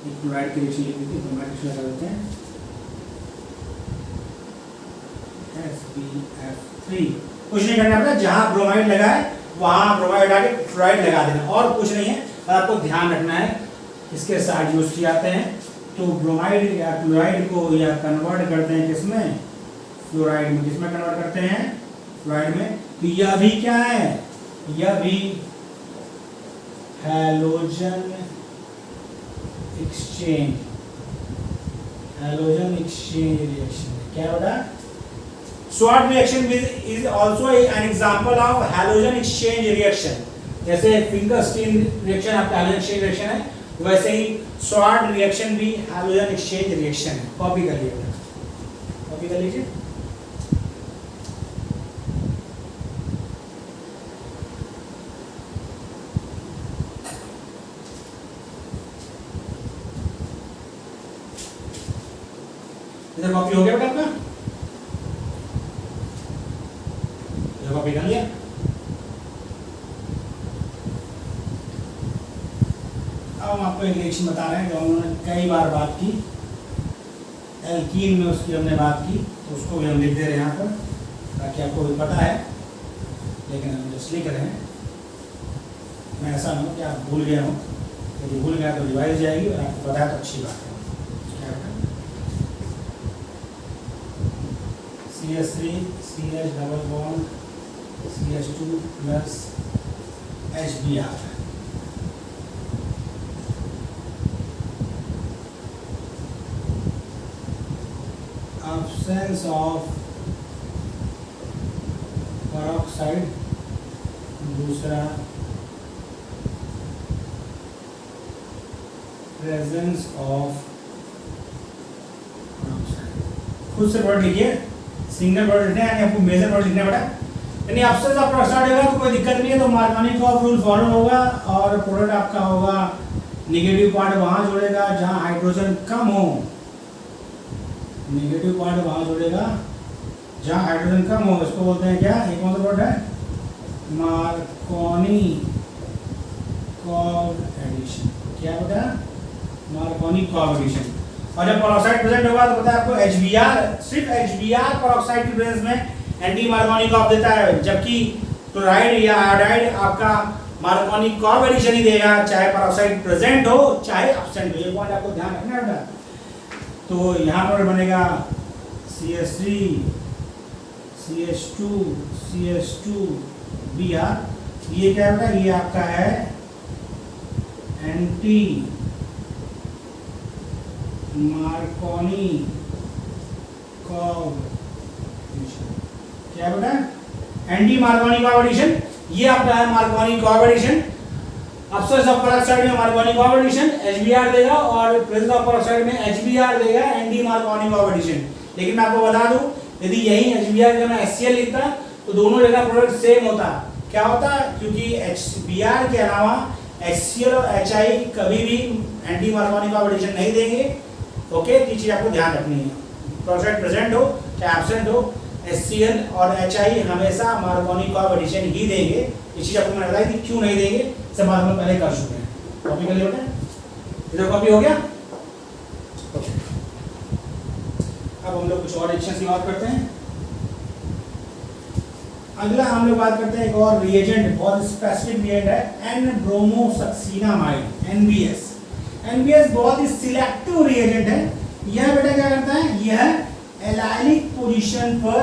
एक क्लोराइड की रिएक्शन लिख देते हैं, ब्रोमाइड की लगा देते हैं SbF3। कुछ नहीं करना पड़ता, जहाँ ब्रोमाइड लगा है वहाँ ब्रोमाइड आके फ्लोराइड लगा देना, और कुछ नहीं है। आपको ध्यान रखना है इसके साथ यूज किए जाते हैं। तो ब्रोमाइड या क्लोराइड को या कन्वर्ट करते हैं किसमें? फ्लोराइड में। किसमें कन्वर्ट करते हैं? फ्लोराइड में। तो यह भी क्या है? यह भी हैलोजन एक्सचेंज रिएक्शन है। क्या बेटा? Swarts reaction is also an example of halogen exchange reaction. जैसे फिंगर स्टील रिएक्शन आपका हैलोजन एक्सचेंज रिएक्शन है, वैसे ही स्वाड रिएक्शन भी हैलोजन एक्सचेंज रिएक्शन है। कॉपी कर लीजिए, कॉपी कर लीजिए। इधर कॉपी हो गया बेटा आपका, इधर कॉपी कर लिया। अब हम आपको एक रिएक्शन बता रहे हैं जो हमने कई बार बात की, एल्कीन में उसकी हमने बात की, तो उसको भी हम लिख दे रहे हैं यहाँ पर ताकि आपको भी पता है, लेकिन हम जस्ट लिख रहे हैं। मैं ऐसा ना हो कि आप भूल गए हो, यदि भूल गया तो रिवाइज जाएगी और आपको पता है तो अच्छी बात है। CH3 CH double bond CH2 plus HBr। Absence of peroxide, दूसरा presence of peroxide। खुद से वर्ड लिखिए, सिंगल वर्ड लिखना है यानी आपको मेजर वर्ड लिखना है बेटा। यानी absence of peroxide होगा तो कोई दिक्कत नहीं है, तो मार्कोनिकॉफ रूल फॉलो होगा और प्रोडक्ट आपका होगा नेगेटिव पार्ट वहां जोड़ेगा जहां हाइड्रोजन कम हो, नेगेटिव पार्ट वहां जोड़ेगा जहां हाइड्रोजन कम हो। इसको बोलते हैं क्या, एक कौन सा वर्ड है, मार्कोनी कोएडिशन। क्या बेटा, मार्कोनी कोएडिशन। और जब पेरोक्साइड प्रेजेंट होगा तो पता है आपको HBr, सिर्फ HBr पेरोक्साइड की प्रेजेंस में एंटी मार्कोनी कॉफ देता है, जबकि क्लोराइड या आयोडाइड आपका मार्कोनी कोएडिशन ही देगा, चाहे पेरोक्साइड प्रेजेंट हो चाहे एब्सेंट हो। ये पॉइंट आपको ध्यान रखना है बेटा। तो यहाँ पर बनेगा CH3 CH2 CH2Br। ये क्या बेटा, ये आपका है एंटी मार्कोनी कोएडिशन। क्या बेटा, एंटी मार्कोनी कोएडिशन, ये आपका है मार्कोनी कोएडिशन। अब्सेंस ऑफ पेरोक्साइड में मार्कोनी कोएडिशन HBr देगा और प्रेजेंस ऑफ पेरोक्साइड में HBr देगा एंटी मार्कोनी कोएडिशन। लेकिन मैं आपको बता दूं, यदि यही HBr का मैं HCl लिखता तो दोनों जगह प्रोडक्ट सेम होता। क्या होता, क्योंकि HBr के अलावा HCl और HI कभी भी एंटी मार्कोनी कोएडिशन नहीं देंगे। ओके, ये चीज आपको ध्यान रखनी है, पेरोक्साइड प्रेजेंट हो चाहे एब्सेंट हो, HCl और HI हमेशा मार्कोनी कोएडिशन ही देंगे। ये चीज आपको मैंने बताई थी, क्यों नहीं देंगे सब बात हम पहले कर चुके हैं। कॉपी कर लिया बेटा, इधर कॉपी हो गया। अब हम लोग कुछ और रिएक्शन की बात करते हैं। अगला हम लोग बात करते हैं एक और रिएजेंट, बहुत स्पेसिफिक रिएजेंट है, N-ब्रोमोसक्सीनामाइड, NBS। NBS बहुत ही सिलेक्टिव रिएजेंट है। यह बेटा क्या करता है, यह एलाइलिक पोजीशन पर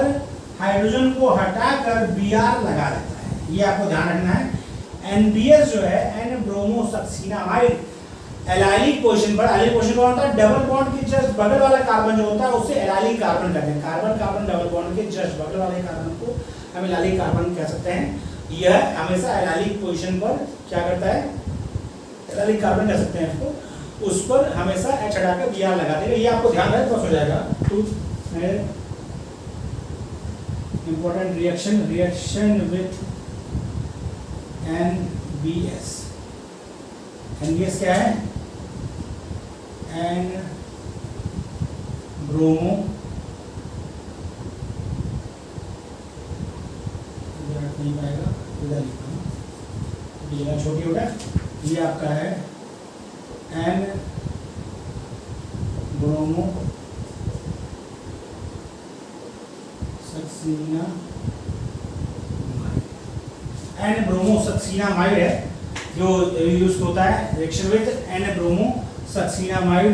हाइड्रोजन को हटाकर Br लगा देता है। ये आपको ध्यान रखना है। NBS जो है, N-ब्रोमोसक्सीनामाइड, एलाइलिक पोजीशन पर, एलाइलिक पोजीशन पर होता है डबल बॉन्ड के जस्ट बगल वाला कार्बन जो होता है उसे एलाइलिक कार्बन कहते हैं। कार्बन कार्बन डबल बॉन्ड के जस्ट बगल वाले कार्बन को हम एलाइलिक कार्बन कह सकते हैं। यह हमेशा एलाइलिक पोजीशन पर क्या करता है, एलाइलिक कार्बन कह सकते हैं इसको, उस पर हमेशा H हटाकर Br लगा देगा। ये आपको ध्यान रखना हो जाएगा। Two important reaction with NBS। NBS क्या है, N ब्रोमो, नहीं पाएगा इधर लिखना, छोटी होता है। ये आपका है N ब्रोमो N ब्रोमोसक्सीनामाइड है जो यूज होता है रिएक्शन विद N ब्रोमोसक्सीनामाइड।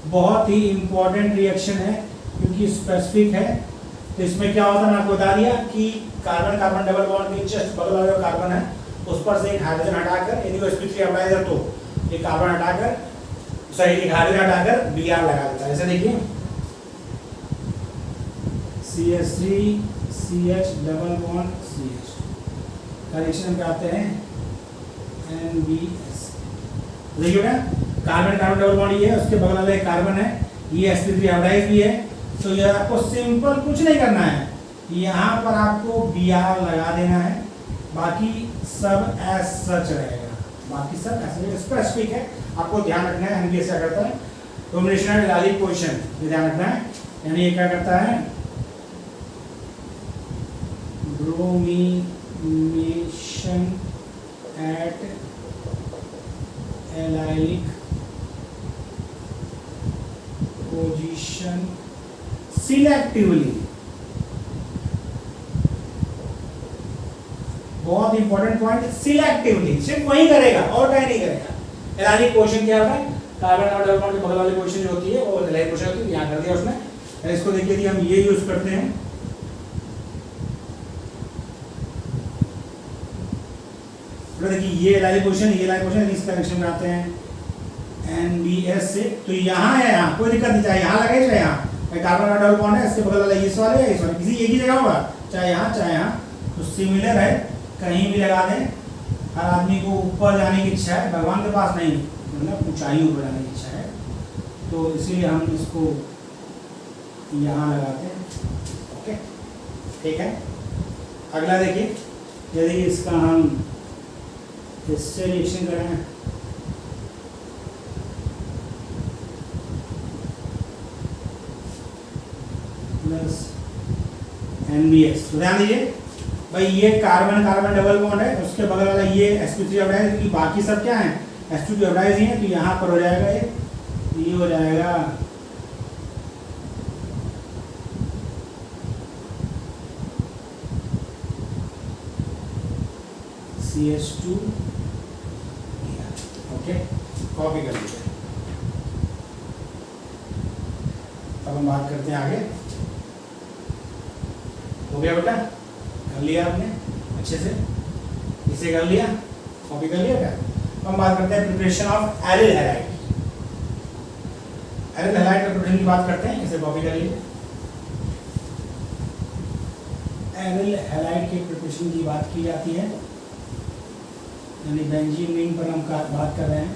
बहुत ही इंपॉर्टेंट रिएक्शन है क्योंकि स्पेसिफिक है। तो इसमें क्या होता है, मैं आपको बता दिया कि कार्बन कार्बन डबल बॉन्ड के जस्ट बगल वाला जो कार्बन है उस पर से एक हाइड्रोजन हटाकर, यदि वो sp3 अप्लाई कर तो एक कार्बन हटाकर, सॉरी एक हाइड्रोजन हटाकर Br लगा देता है। ऐसे देखिए CH3 CH double bond CH का रिएक्शन पे आते हैं NBS। देखिए ना, कार्बन कार्बन डबल बॉन्ड ये है, उसके बगल वाला एक कार्बन है, ये sp3 हाइब्रिडाइज भी है। तो ये आपको सिंपल कुछ नहीं करना है, यहाँ पर आपको Br लगा देना है, बाकी सब एज सच रहेगा, बाकी सब ऐसे स्पेसिफिक है। आपको ध्यान रखना है NBS क्या करता है, डोमिनेशन एलाइलिक पोजीशन, ये ध्यान रखना है। यानी ये क्या करता है, ब्रोमीनेशन एट एलाइलिक पोजीशन सिलेक्टिवली। बहुत इंपॉर्टेंट पॉइंट, सिलेक्टिवली, सिर्फ वही करेगा और कहीं नहीं करेगा। एलाइलिक पोजीशन क्या होता है, कार्बन और डबल बॉन्ड के बगल वाली पोजीशन जो होती है वो एलाइलिक पोजीशन होती है, यहाँ कर दिया उसने। इसको देखिए यदि हम ये यूज करते हैं, तो देखिए ये एलाइलिक पोजीशन, ये एलाइलिक पोजीशन, इस कनेक्शन में आते हैं NBS से, तो यहाँ है, यहाँ कोई दिक्कत नहीं, चाहे यहाँ लगे चाहे यहाँ, कार्बन और डबल बॉन्ड है, इसके बगल वाला इस वाले या इस वाले, किसी एक ही जगह होगा, चाहे यहाँ चाहे यहाँ, तो सिमिलर है, कहीं भी लगा दें। हर आदमी को ऊपर जाने की इच्छा है, भगवान के पास नहीं, मतलब ऊंचाई ऊपर जाने की इच्छा है, तो इसीलिए हम इसको यहाँ लगाते हैं। ओके, ठीक है। अगला देखिए, यदि इसका हम इससे रिएक्शन करें, प्लस NBS, तो ध्यान दीजिए भाई, ये कार्बन कार्बन डबल बॉन्ड है, उसके बगल वाला ये sp3 ऑक्साइड, क्योंकि बाकी सब क्या है sp2 ऑक्साइड ही है, तो यहाँ पर हो जाएगा ये हो जाएगा CH2। ओके, कॉपी कर लीजिए। अब हम बात करते हैं आगे। हो गया बेटा, कर लिया आपने अच्छे से, इसे कर लिया, कॉपी कर लिया क्या। हम बात करते हैं preparation of aryl halide. Aryl halide के प्रिपरेशन की बात करते हैं, इसे कॉपी कर लीजिए। एरिल हैलाइड के प्रिपरेशन की बात की जाती है, यानी बेंजीन रिंग पर हम बात कर रहे हैं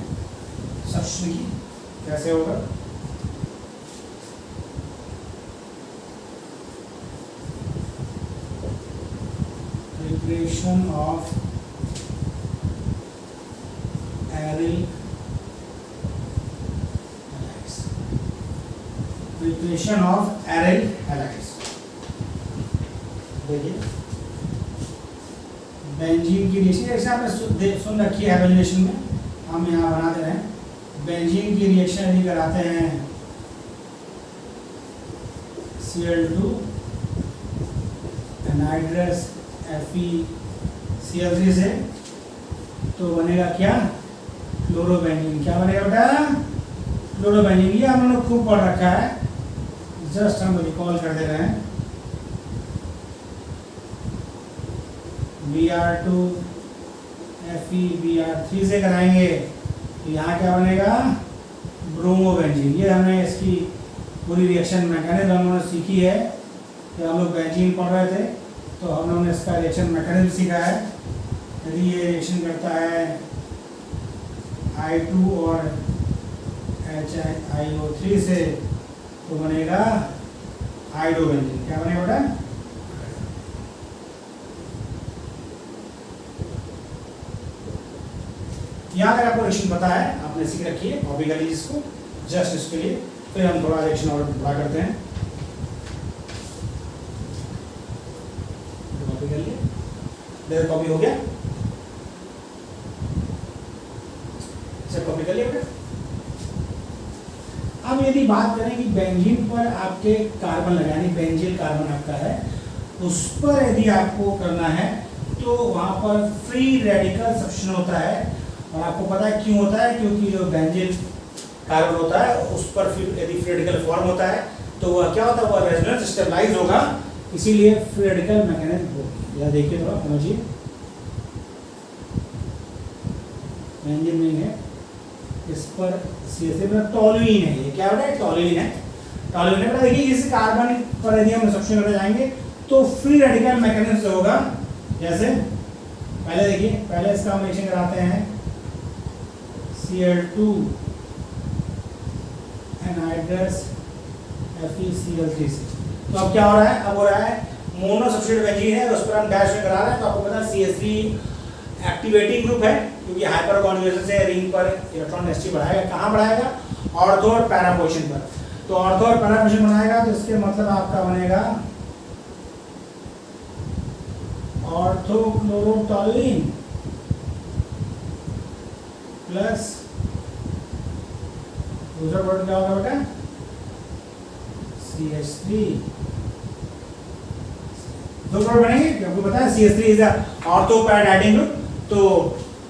सब्स्टिट्यूशन की, कैसे होगा। Preparation of aryl halides. Preparation of aryl halides। देखिए बेंजीन की रिएक्शन, जैसे आपने सुन रखी है एवेल्यूएशन में, हम यहाँ बना दे रहे हैं। बेंजीन की रिएक्शन यदि कराते हैं Cl2 एनहाइड्रस FeCl3 से, तो बनेगा क्या, क्लोरोबेंजीन। क्या बनेगा बेटा, क्लोरोबेंजीन। ये हम लोग खूब पढ़ रखा है, जस्ट हम रिकॉल कर दे रहे हैं। Br2 FeBr3 से कराएंगे, तो यहाँ क्या बनेगा, ब्रोमोबेंजीन। ये हमने इसकी पूरी रिएक्शन मैकेनिज्म हम लोगों ने सीखी है, कि हम लोग बेंजीन पढ़ रहे थे, तो हम लोगों ने इसका रिएक्शन मैकेनिज्म सीखा है। यदि ये रिएक्शन करता है I2 और HiO3 से, तो बनेगा आइडोबेंजीन। क्या बनेगा बेटा, यहाँ तक आपको रिएक्शन पता है, आपने सीख रखी है, कॉपी कर लीजिए इसको जस्ट इसके लिए। फिर हम थोड़ा रिएक्शन और बड़ा करते हैं, कॉपी कर लिए, देखो कॉपी हो गया, सब कॉपी कर लिया बेटा। अब यदि बात करें कि बेंजीन पर आपके कार्बन लगा, यानी बेंजीन कार्बन आपका है, उस पर यदि आपको करना है, तो वहां पर फ्री रेडिकल सब्स्टिट्यूशन होता है। और आपको पता है क्यों होता है, क्योंकि जो बेंजीन कार्बन होता है उस पर फिर यदि फ्री रेडिकल फॉर्म होता है, तो वह क्या होता है, वह रेजोनेंस स्टेबलाइज होगा, इसीलिए फ्री रेडिकल मैकेनिज्म होगी। यह देखिए थोड़ा समझिए, बेंजीन रिंग है, इस पर टॉलुइन है, ये क्या होता है, टॉलुइन है। टॉलुइन है, देखिए इस कार्बन पर यदि हम सब्स्टिट्यूशन करते जाएंगे, तो फ्री रेडिकल मैकेनिज्म से होगा। जैसे पहले देखिए, पहले इसका हम रिएक्शन कराते हैं Cl2 एनहाइड्रस FeCl3 से, तो अब क्या हो रहा है, अब हो रहा है मोनो सब्स्टिट्यूट बेंजीन है, तो उस पर हम डैश में करा रहे हैं, तो आपको पता है CH3 एक्टिवेटिंग ग्रुप है, क्योंकि हाइपर कॉन्जुगेशन से रिंग पर इलेक्ट्रॉन डेंसिटी बढ़ाएगा। कहाँ बढ़ाएगा, ऑर्थो और पैरा पोजीशन पर। तो ऑर्थो और पैरा पोजीशन बनाएगा तो इसके मतलब आपका बनेगा ऑर्थोक्लोरोटोल्यूइन प्लस दूसरा प्रोडक्ट क्या होगा बेटा CH3। दो प्रोडक्ट बनेंगे, आपको पता है CH3 is the ortho para directing group. तो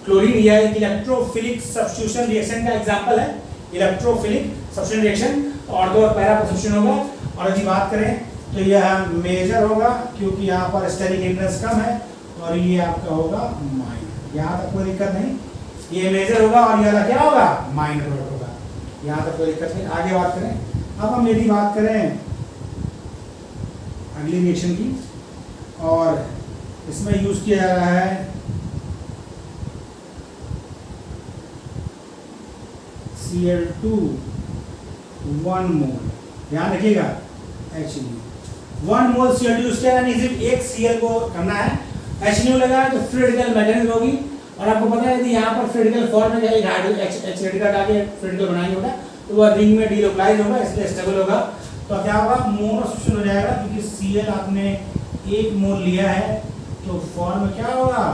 क्लोरीन यह एक इलेक्ट्रोफिलिक सब्स्टिट्यूशन रिएक्शन का एग्जांपल है, इलेक्ट्रोफिलिक सब्स्टिट्यूशन रिएक्शन, ऑर्थो और पैरा पर सब्स्टिट्यूशन होगा। और यदि बात करें तो यह मेजर होगा क्योंकि यहाँ पर स्टेरिक हिंड्रेंस कम है और ये आपका होगा माइनर, यहाँ तक कोई दिक्कत नहीं। ये मेजर होगा और यह क्या होगा माइनर प्रोडक्ट होगा, यहाँ तक कोई दिक्कत नहीं। आगे बात करें, अब हम यदि बात करें अगली रिएक्शन की, और इसमें यूज किया जा रहा है Cl2 1 मोल, ध्यान रखिएगा HNO 1 मोल Cl2 यूज किया, यानी सिर्फ एक Cl को करना है। HNO लगा है तो फ्री रेडिकल मैकेनिज्म होगी। और आपको पता है यदि यहाँ पर फ्री रेडिकल फॉर्म में जाए H रेडिकल डाके फ्री रेडिकल बनाएंगे बेटा तो वह रिंग में डीलोकलाइज होगा, इसलिए स्टेबल होगा। तो क्या होगा मोनो सब्स्टिट्यूशन हो जाएगा क्योंकि Cl आपने 1 मोल लिया है तो फॉर्म में क्या होगा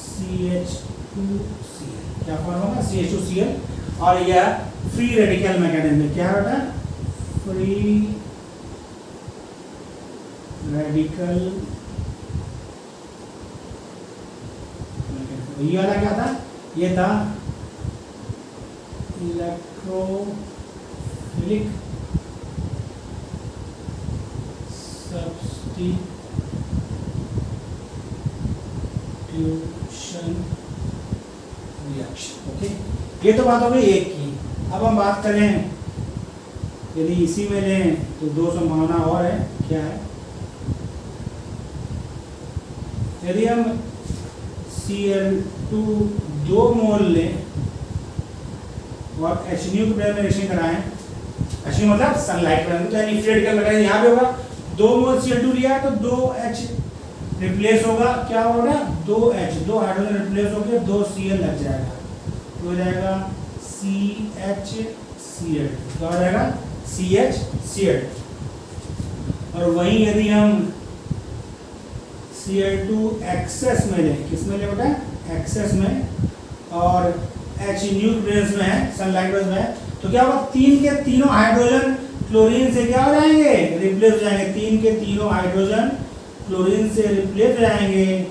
CH2Cl, क्या फॉर्म होगा CH2Cl। और यह फ्री रेडिकल मैकेनिज्म में क्या बेटा फ्री रेडिकल मैकेनिज्म। ये वाला क्या था, ये था इलेक्ट्रोफिलिक सब्स्टिट्यूशन रिएक्शन। ओके, ये तो बात हो गई एक की। अब हम बात करें यदि इसी में लें तो दो संभावना और है, क्या है, यदि हम Cl2 2 मोल लें और HNO के प्रेजेंस में रिएक्शन कराएं, HNO मतलब सनलाइट प्रेजेंस, तो यानी फ्री रेडिकल मैकेनिज्म यहाँ पे होगा। 2 मोल Cl2 लिया है तो 2H रिप्लेस होगा, क्या होगा 2H, 2 हाइड्रोजन रिप्लेस होकर 2 Cl लग जाएगा, तो हो जाएगा CHCl, क्या हो जाएगा CHCl। और वहीं यदि हम Cl2 एक्सेस में लें, किस में लें बेटा एक्सेस में, और HNO प्रेजेंस में है, सनलाइट प्रेजेंस में है, तो क्या होगा 3 के तीनों हाइड्रोजन क्लोरीन से क्या हो जाएंगे रिप्लेस हो जाएंगे, 3 के तीनों हाइड्रोजन क्लोरीन से रिप्लेस हो जाएंगे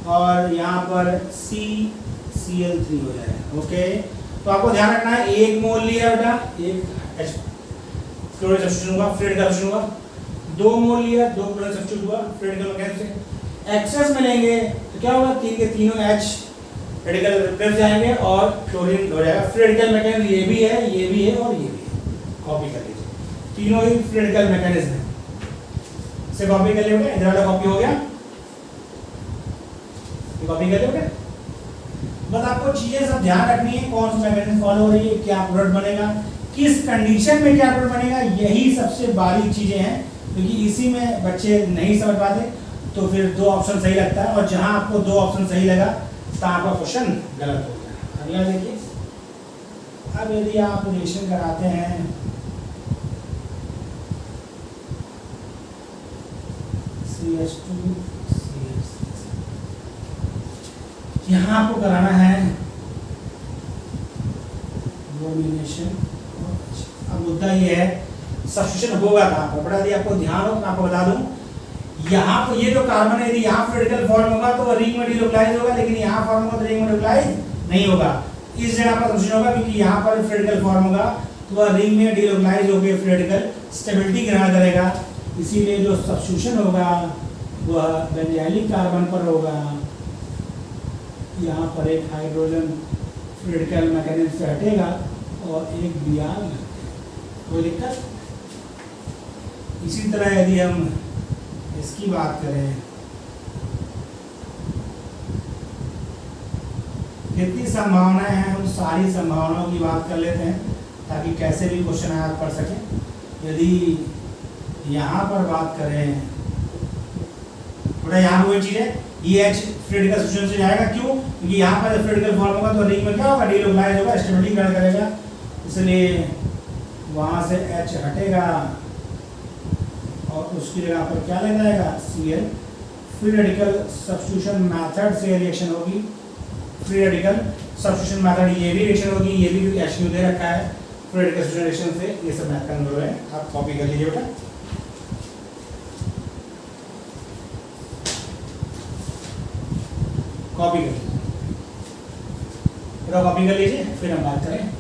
और यहाँ पर CCl3 हो जाएगा। ओके, तो आपको ध्यान रखना है 1 मोल लिया बेटा, एक क्लोरीन सब्स्टिट्यूशन हुआ, फ्री रेडिकल सब्स्टिट्यूशन हुआ, 2 मोल लिया, 2 क्लोरीन सब्स्टिट्यूट हुआ फ्री रेडिकल मैकेनिज्म से। एक्सेस में लेंगे तो क्या होगा 3 के तीनों H रेडिकल रिप्लेस जाएंगे और क्लोरीन हो जाएगा। फ्री रेडिकल मैकेनिज्म ये भी है, ये भी है और ये भी है, कॉपी कर लीजिए, तीनों ही फ्री रेडिकल मैकेनिज्म है, इसे कॉपी कर लिया, इधर वाला कॉपी हो गया, ये कॉपी कर लिया। बस आपको चीजें सब ध्यान रखनी है, कौन सी मैकेनिज्म फॉलो हो रही है, क्या प्रोडक्ट बनेगा, किस कंडीशन में क्या प्रोडक्ट बनेगा, यही सबसे बारीक चीजें हैं, क्योंकि इसी में बच्चे नहीं समझ पाते। तो फिर 2 ऑप्शन सही लगता है और जहां आपको 2 ऑप्शन सही लगा तो आपका क्वेश्चन गलत हो गया। अगला देखिए, अब यदि आप रिएक्शन कराते हैं CH2 यहाँ आपको कराना है ब्रोमिनेशन। अब मुद्दा ये है सब्स्टिट्यूशन होगा कहाँ पर, बता दिया आपको, ध्यान हो, मैं आपको बता दूं, यहाँ पर ये जो कार्बन है यदि यहाँ फ्री रेडिकल फॉर्म होगा तो रिंग में डीलोकलाइज होगा, लेकिन यहाँ फॉर्म होगा तो रिंग में डीलोकलाइज नहीं होगा। इस जगह पर सब्स्टिट्यूशन होगा क्योंकि यहाँ पर फ्री रेडिकल फॉर्म होगा तो वह रिंग में डीलोकलाइज होकर फ्री रेडिकल स्टेबिलिटी ग्रहण करेगा, इसीलिए जो सब्स्टिट्यूशन होगा वह बेंजाइलिक कार्बन पर होगा। यहाँ पर एक हाइड्रोजन फ्री रेडिकल मैकेनिज्म से हटेगा और एक Br कोई दिक्कत। इसी तरह यदि हम इसकी बात करें, कितनी संभावनाएं हैं, उन सारी संभावनाओं की बात कर लेते हैं ताकि कैसे भी क्वेश्चन आप पढ़ सकें। यदि यहाँ पर बात करें थोड़ा, यहाँ वही चीज है, ये H फ्री रेडिकल सब्स्टिट्यूशन से जाएगा, क्यों, क्योंकि यहाँ पर फ्री रेडिकल फॉर्म होगा तो रिंग में क्या होगा डीलोकलाइज होगा, स्टेबिलिटी ग्रहण करेगा, इसलिए वहाँ से H हटेगा और उसकी जगह पर क्या लग जाएगा Cl। Free radical substitution method से रिएक्शन होगी, फ्री रेडिकल सब्स्टिट्यूशन मेथड, ये भी रिएक्शन होगी, ये भी H दे रखा है, फ्री रेडिकल सब्स्टिट्यूशन रिएक्शन से ये सब मैथ करने वाले हैं। आप कॉपी कर लीजिए बेटा। कॉपी कर लीजिए पूरा, कॉपी कर लीजिए, फिर हम बात करें।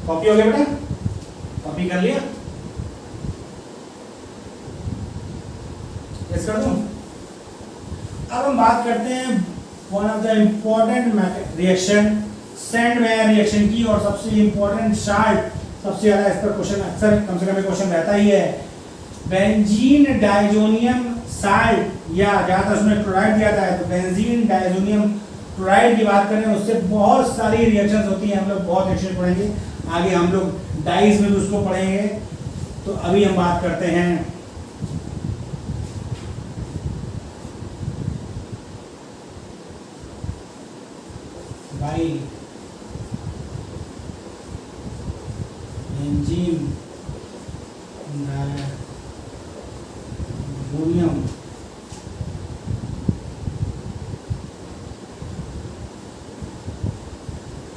कॉपी हो गया बेटा, कॉपी कर लिया, यस कर दूं। अब हम बात करते हैं one of the important reaction, Sandmeyer reaction की, और सबसे इम्पोर्टेंट शार्ट, सबसे ज्यादा इस पर क्वेश्चन अक्सर कम से कम क्वेश्चन रहता ही है। बेंजीन डाइजोनियम साल्ट, या ज्यादा उसमें क्लोराइड दिया था, तो बेंजीन डाइजोनियम क्लोराइड की बात करें उससे बहुत सारी रिएक्शंस होती हैं, हम लोग बहुत रिएक्शन पढ़ेंगे आगे, हम लोग डाइज में भी उसको पढ़ेंगे। तो अभी हम बात करते हैं भाई बेंजीन डाइजोनियम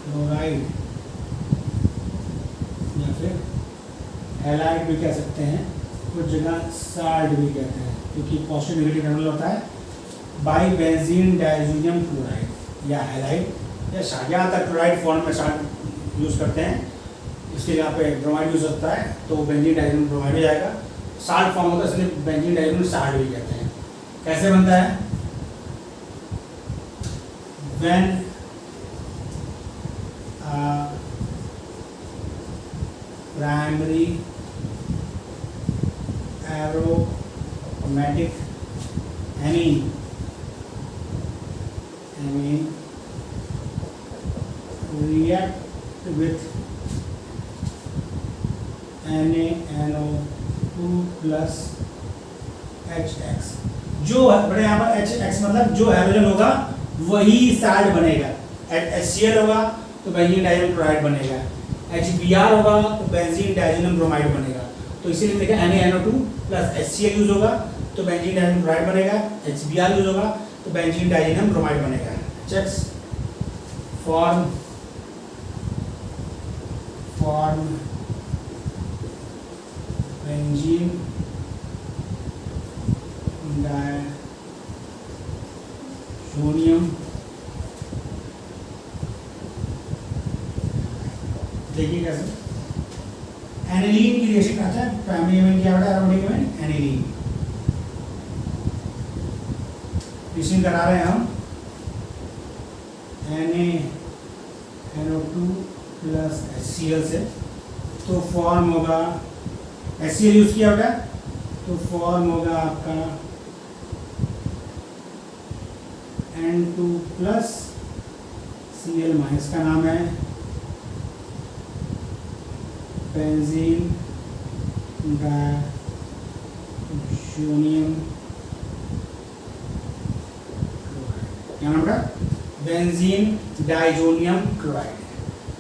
क्लोराइड, या फिर हैलाइड भी कह सकते हैं, कुछ जगह साल्ट भी कहते हैं, क्योंकि पॉजिटिव नेगेटिव टर्मिनल होता है। बाई बेंजीन डाइजोनियम क्लोराइड या हैलाइड या ज़्यादातर क्लोराइड फॉर्म में साल्ट यूज़ करते हैं, इसके जगह पे ब्रोमाइड यूज़ होता है, तो बेंजीन डाइजोनियम ब्रोमाइड हो जाएगा। साल्ट फॉर्म होता है इसलिए बेंजीन डाइजोनियम साल्ट भी कहते हैं। कैसे बनता है? When primary aromatic amine react with NaNO2 plus HX। जो बड़े यहाँ पर HX मतलब जो हाइड्रोजन होगा वही साल्ट बनेगा। HCl होगा तो बेंजीन डाइजोनियम क्लोराइड बनेगा, HBr होगा तो बेंजीन डाइजोनियम ब्रोमाइड बनेगा। तो इसीलिए देखा NaNO2 प्लस HCl यूज होगा तो बेंजीन डाइजोनियम क्लोराइड बनेगा, HBr यूज होगा तो बेंजीन डाइजोनियम ब्रोमाइड बनेगा। HX फॉर्म बेंजीन डाइजोनियम, देखिए कैसे एनिलीन की रिएक्शन आता है। प्राइमरी एमीन क्या होता है? Aromatic amine aniline. रिएक्शन करा रहे हैं हम NaNO2 प्लस HCl से, तो फॉर्म होगा HCl यूज किया होगा तो फॉर्म होगा आपका N2 प्लस Cl माइनस, का नाम है बेंजीन डाइजोनियम क्लोराइड। क्या नाम का? Benzene diazonium chloride.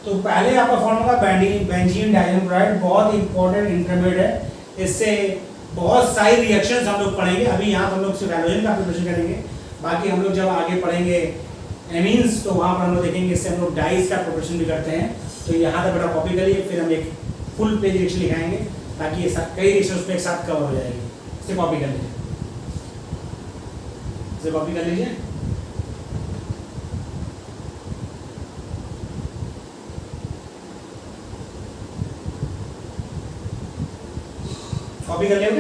तो पहले आपका फॉर्म होगा बेंजीन डाइजोनियम क्लोराइड, बहुत इंपॉर्टेंट इंटरमीडिएट है, इससे बहुत सारी रिएक्शंस हम लोग पढ़ेंगे। अभी यहाँ पर हम लोग सिर्फ हाइड्रोजन का प्रिपरेशन करेंगे, बाकी हम लोग जब आगे पढ़ेंगे एमीन्स तो वहाँ पर हम लोग देखेंगे इससे हम लोग डाइज का प्रिपरेशन भी करते हैं। तो यहाँ तक बेटा कॉपी करिए, फिर हम एक फुल पेज रिएक्शन लिखाएंगे ताकि ये कई रिएक्शन उसमें एक साथ कवर हो जाएगी। इसे कॉपी कर लीजिए, इसे कॉपी कर लीजिए। कॉपी कर लिया,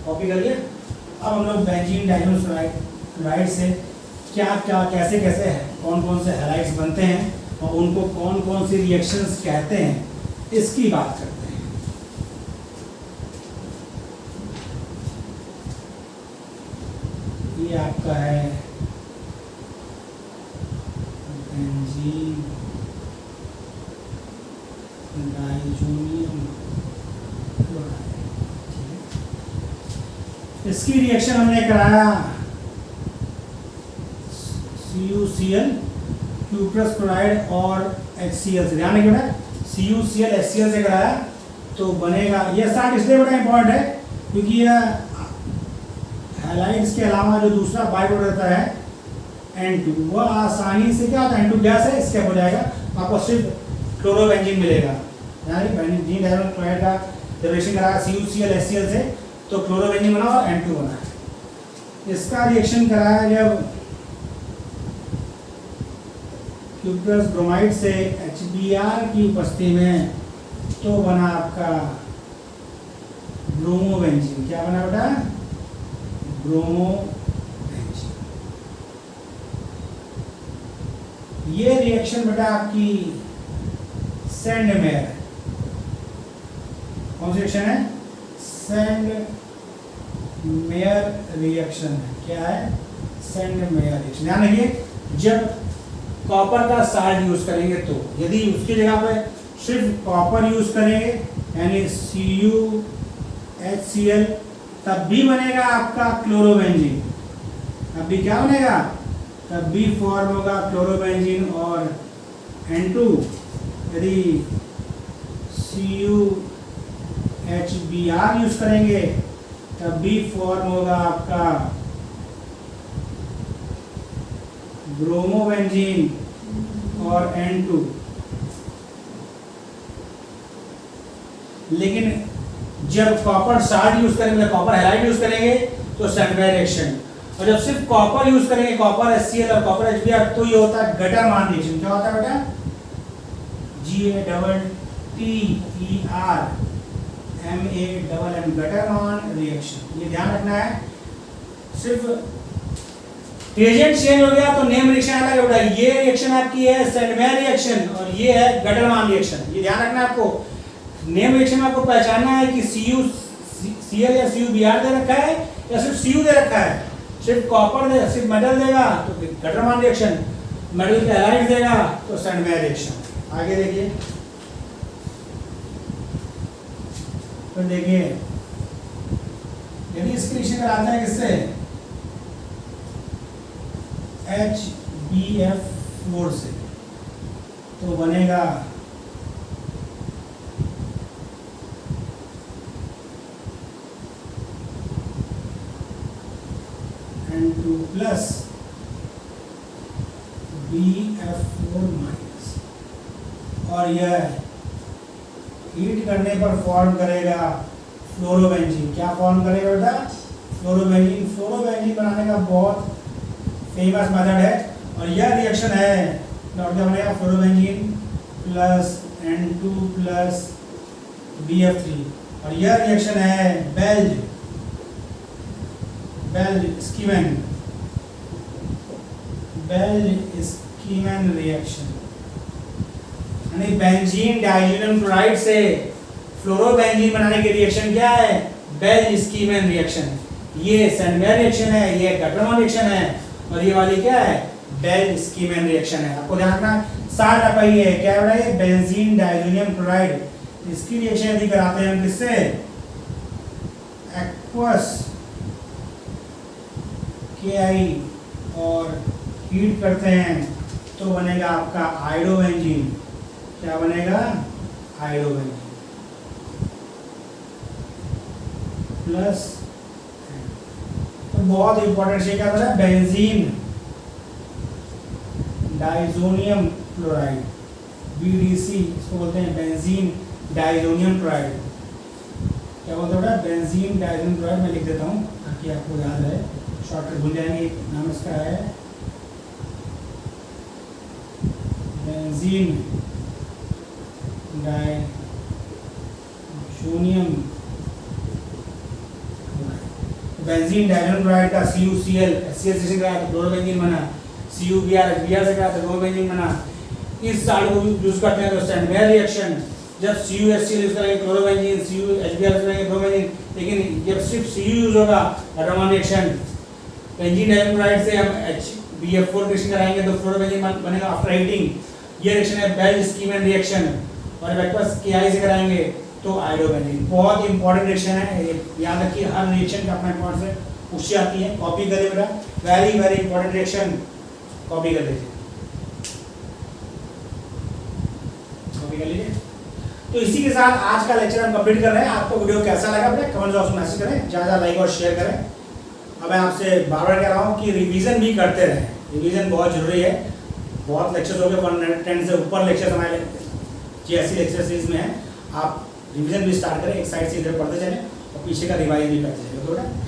कॉपी कर लिया। अब हम लोग बेंजीन डाइजोनियम क्लोराइड से क्या क्या कैसे कैसे कौन कौन से हैलाइड्स बनते हैं और उनको कौन कौन सी रिएक्शंस कहते हैं इसकी बात करते हैं। ये आपका है बेंजीन डाइजोनियम क्लोराइड। इसकी रिएक्शन हमने कराया CuCl क्यूप्रस क्लोराइड और HCl से, ध्यान रखिए बेटा, CuCl HCl से कराया तो बनेगा, ये स्टार्ट इसलिए बड़ा इंपॉर्टेंट है क्योंकि यह हैलाइड्स के अलावा जो दूसरा बाई प्रोडक्ट रहता है N2, वह आसानी से क्या होता है, N2 गैस है, स्केप हो जाएगा, आपको सिर्फ क्लोरोबेंजीन मिलेगा। यानी बेंजीन डाइऑक्साइड क्लोराइड का जब रिएक्शन कराया CuCl HCl से तो क्लोरोबेंजीन बना और N2 बना। इसका रिएक्शन कराया जब क्यूप्रस ब्रोमाइड से HBr की उपस्थिति में तो बना आपका ब्रोमोबेंजीन। क्या बना बेटा, ब्रोमोबेंजीन। ये रिएक्शन बेटा आपकी सेंडमेयर, कौन सी रिएक्शन है, सेंडमेयर रिएक्शन है। क्या है, सेंडमेयर रिएक्शन। ध्यान रखिए, जब कॉपर का साल्ट यूज करेंगे तो यदि उसकी जगह पे सिर्फ कॉपर यूज करेंगे यानी CuHCl, तब भी बनेगा आपका क्लोरोबेंजीन। तब भी क्या बनेगा, तब भी फॉर्म होगा क्लोरोबेंजीन और N2। यदि CuHBr यूज करेंगे तब भी फॉर्म होगा आपका ब्रोमोबेंजीन और N2। लेकिन जब कॉपर साल्ट यूज करेंगे, कॉपर हैलाइड यूज करेंगे तो सेंडमेयर रिएक्शन, और जब सिर्फ कॉपर यूज करेंगे, कॉपर HCl और कॉपर HBr, तो ये होता है गटरमान रिएक्शन। क्या होता है बेटा, GATTERMANN, गटरमान रिएक्शन। ये ध्यान रखना है, सिर्फ रिएजेंट चेंज हो गया तो नेम रिएक्शन अलग होगा। ये रिएक्शन आपकी है सेंडमेयर रिएक्शन और ये है गटरमान रिएक्शन। ये ध्यान रखना है आपको, नेम रिएक्शन में आपको पहचानना है कि CuCl या CuBr दे रखा है या सिर्फ Cu दे रखा है। सिर्फ कॉपर दे, सिर्फ मेटल देगा तो गटरमान रिएक्शन, मेटल के हैलाइड देगा तो सेंडमेयर रिएक्शन। आगे देखिए, तो देखिए यदि इसके रिएक्शन कराते हैं किससे, HBF4 से, तो बनेगा N2 प्लस BF4 माइनस, और यह हीट करने पर फॉर्म करेगा फ्लोरोबेंजीन। क्या फॉर्म करेगा बेटा, फ्लोरोबेंजीन। फ्लोरोबेंजीन बनाने का बहुत फेमस मेथड है और यह रिएक्शन है, क्या बनेगा, fluorobenzene plus N2 plus BF3, और यह रिएक्शन है बेल्ज स्कीमैन रिएक्शन। यानी बेंजीन डाइज़ोनियम क्लोराइड से फ्लोरोबेंजीन बनाने की रिएक्शन क्या है, बेल्ज स्कीमैन रिएक्शन। ये सेंडमेयर रिएक्शन है, ये गटरमान रिएक्शन है, और ये वाली क्या है, बेल्ज स्कीमैन रिएक्शन है। आपको ध्यान रखना, साथ आप ये क्या है बेटा, ये बेंजीन डाइज़ोनियम क्लोराइड, इसकी रिएक्शन यदि कराते हैं हम किससे, एक्वस KI और हीट करते हैं तो बनेगा आपका आयोडोबेंजीन। क्या बनेगा, आयोडोबेंजीन प्लस, तो बहुत इंपॉर्टेंट है क्या बना, बेंजीन डाइज़ोनियम क्लोराइड, BDC इसको बोलते हैं, बेंजीन डाइज़ोनियम क्लोराइड। क्या बोलते हैं बेटा, बेंजीन डाइज़ोनियम क्लोराइड। मैं लिख देता हूँ ताकि आपको याद रहे, शॉर्टकट भूल जाएंगे। नाम इसका है बेंजीन डाइज़ोनियम, बेंजीन डाइज़ोनियम क्लोराइड का CuCl HCl से कराया तो क्लोरोबेंजीन बना, CuBr HBr से कराया तो क्लोरोबेंजीन बना। इस साल्ट को यूज करते हैं तो सेंडमेयर रिएक्शन। जब CuHCl यूज करेंगे क्लोरोबेंजीन, CuHBr यूज करेंगे क्लोरोबेंजीन, लेकिन जब सिर्फ Cu यूज होगा गटरमान रिएक्शन। बेंजीन डाइज़ोनियम क्लोराइड से हम HBF4 रिएक्शन कराएंगे तो फ्लोरोबेंजीन बनेगा आफ्टर हीटिंग। ये रिएक्शन है बेल्ज स्कीमैन रिएक्शन, और एक्वस KI से कराएंगे तो आयोडोबेंजीन। बहुत इंपॉर्टेंट रिएक्शन है, याद रखिए, हर रिएक्शन का अपना इंपॉर्टेंस है, उससे आती है, कॉपी करें बेटा, very very important reaction. Copy कर लीजिए, कॉपी कर लीजिए। तो इसी के साथ आज का लेक्चर हम कंप्लीट कर रहे हैं। आपको वीडियो कैसा लगा अपने कमेंट बॉक्स में मैसेज करें, ज़्यादा लाइक और शेयर करें। अब मैं आपसे बार बार कह रहा हूँ कि रिवीजन भी करते रहें, रिवीजन बहुत जरूरी है। बहुत लेक्चर्स हो गए, 110 से ऊपर लेक्चर हमारे GSC लेक्चर सीरीज में है। आप रिवीजन भी स्टार्ट करें, एक साइड से इधर पढ़ते चलें और पीछे का रिवाइज भी करते चलें।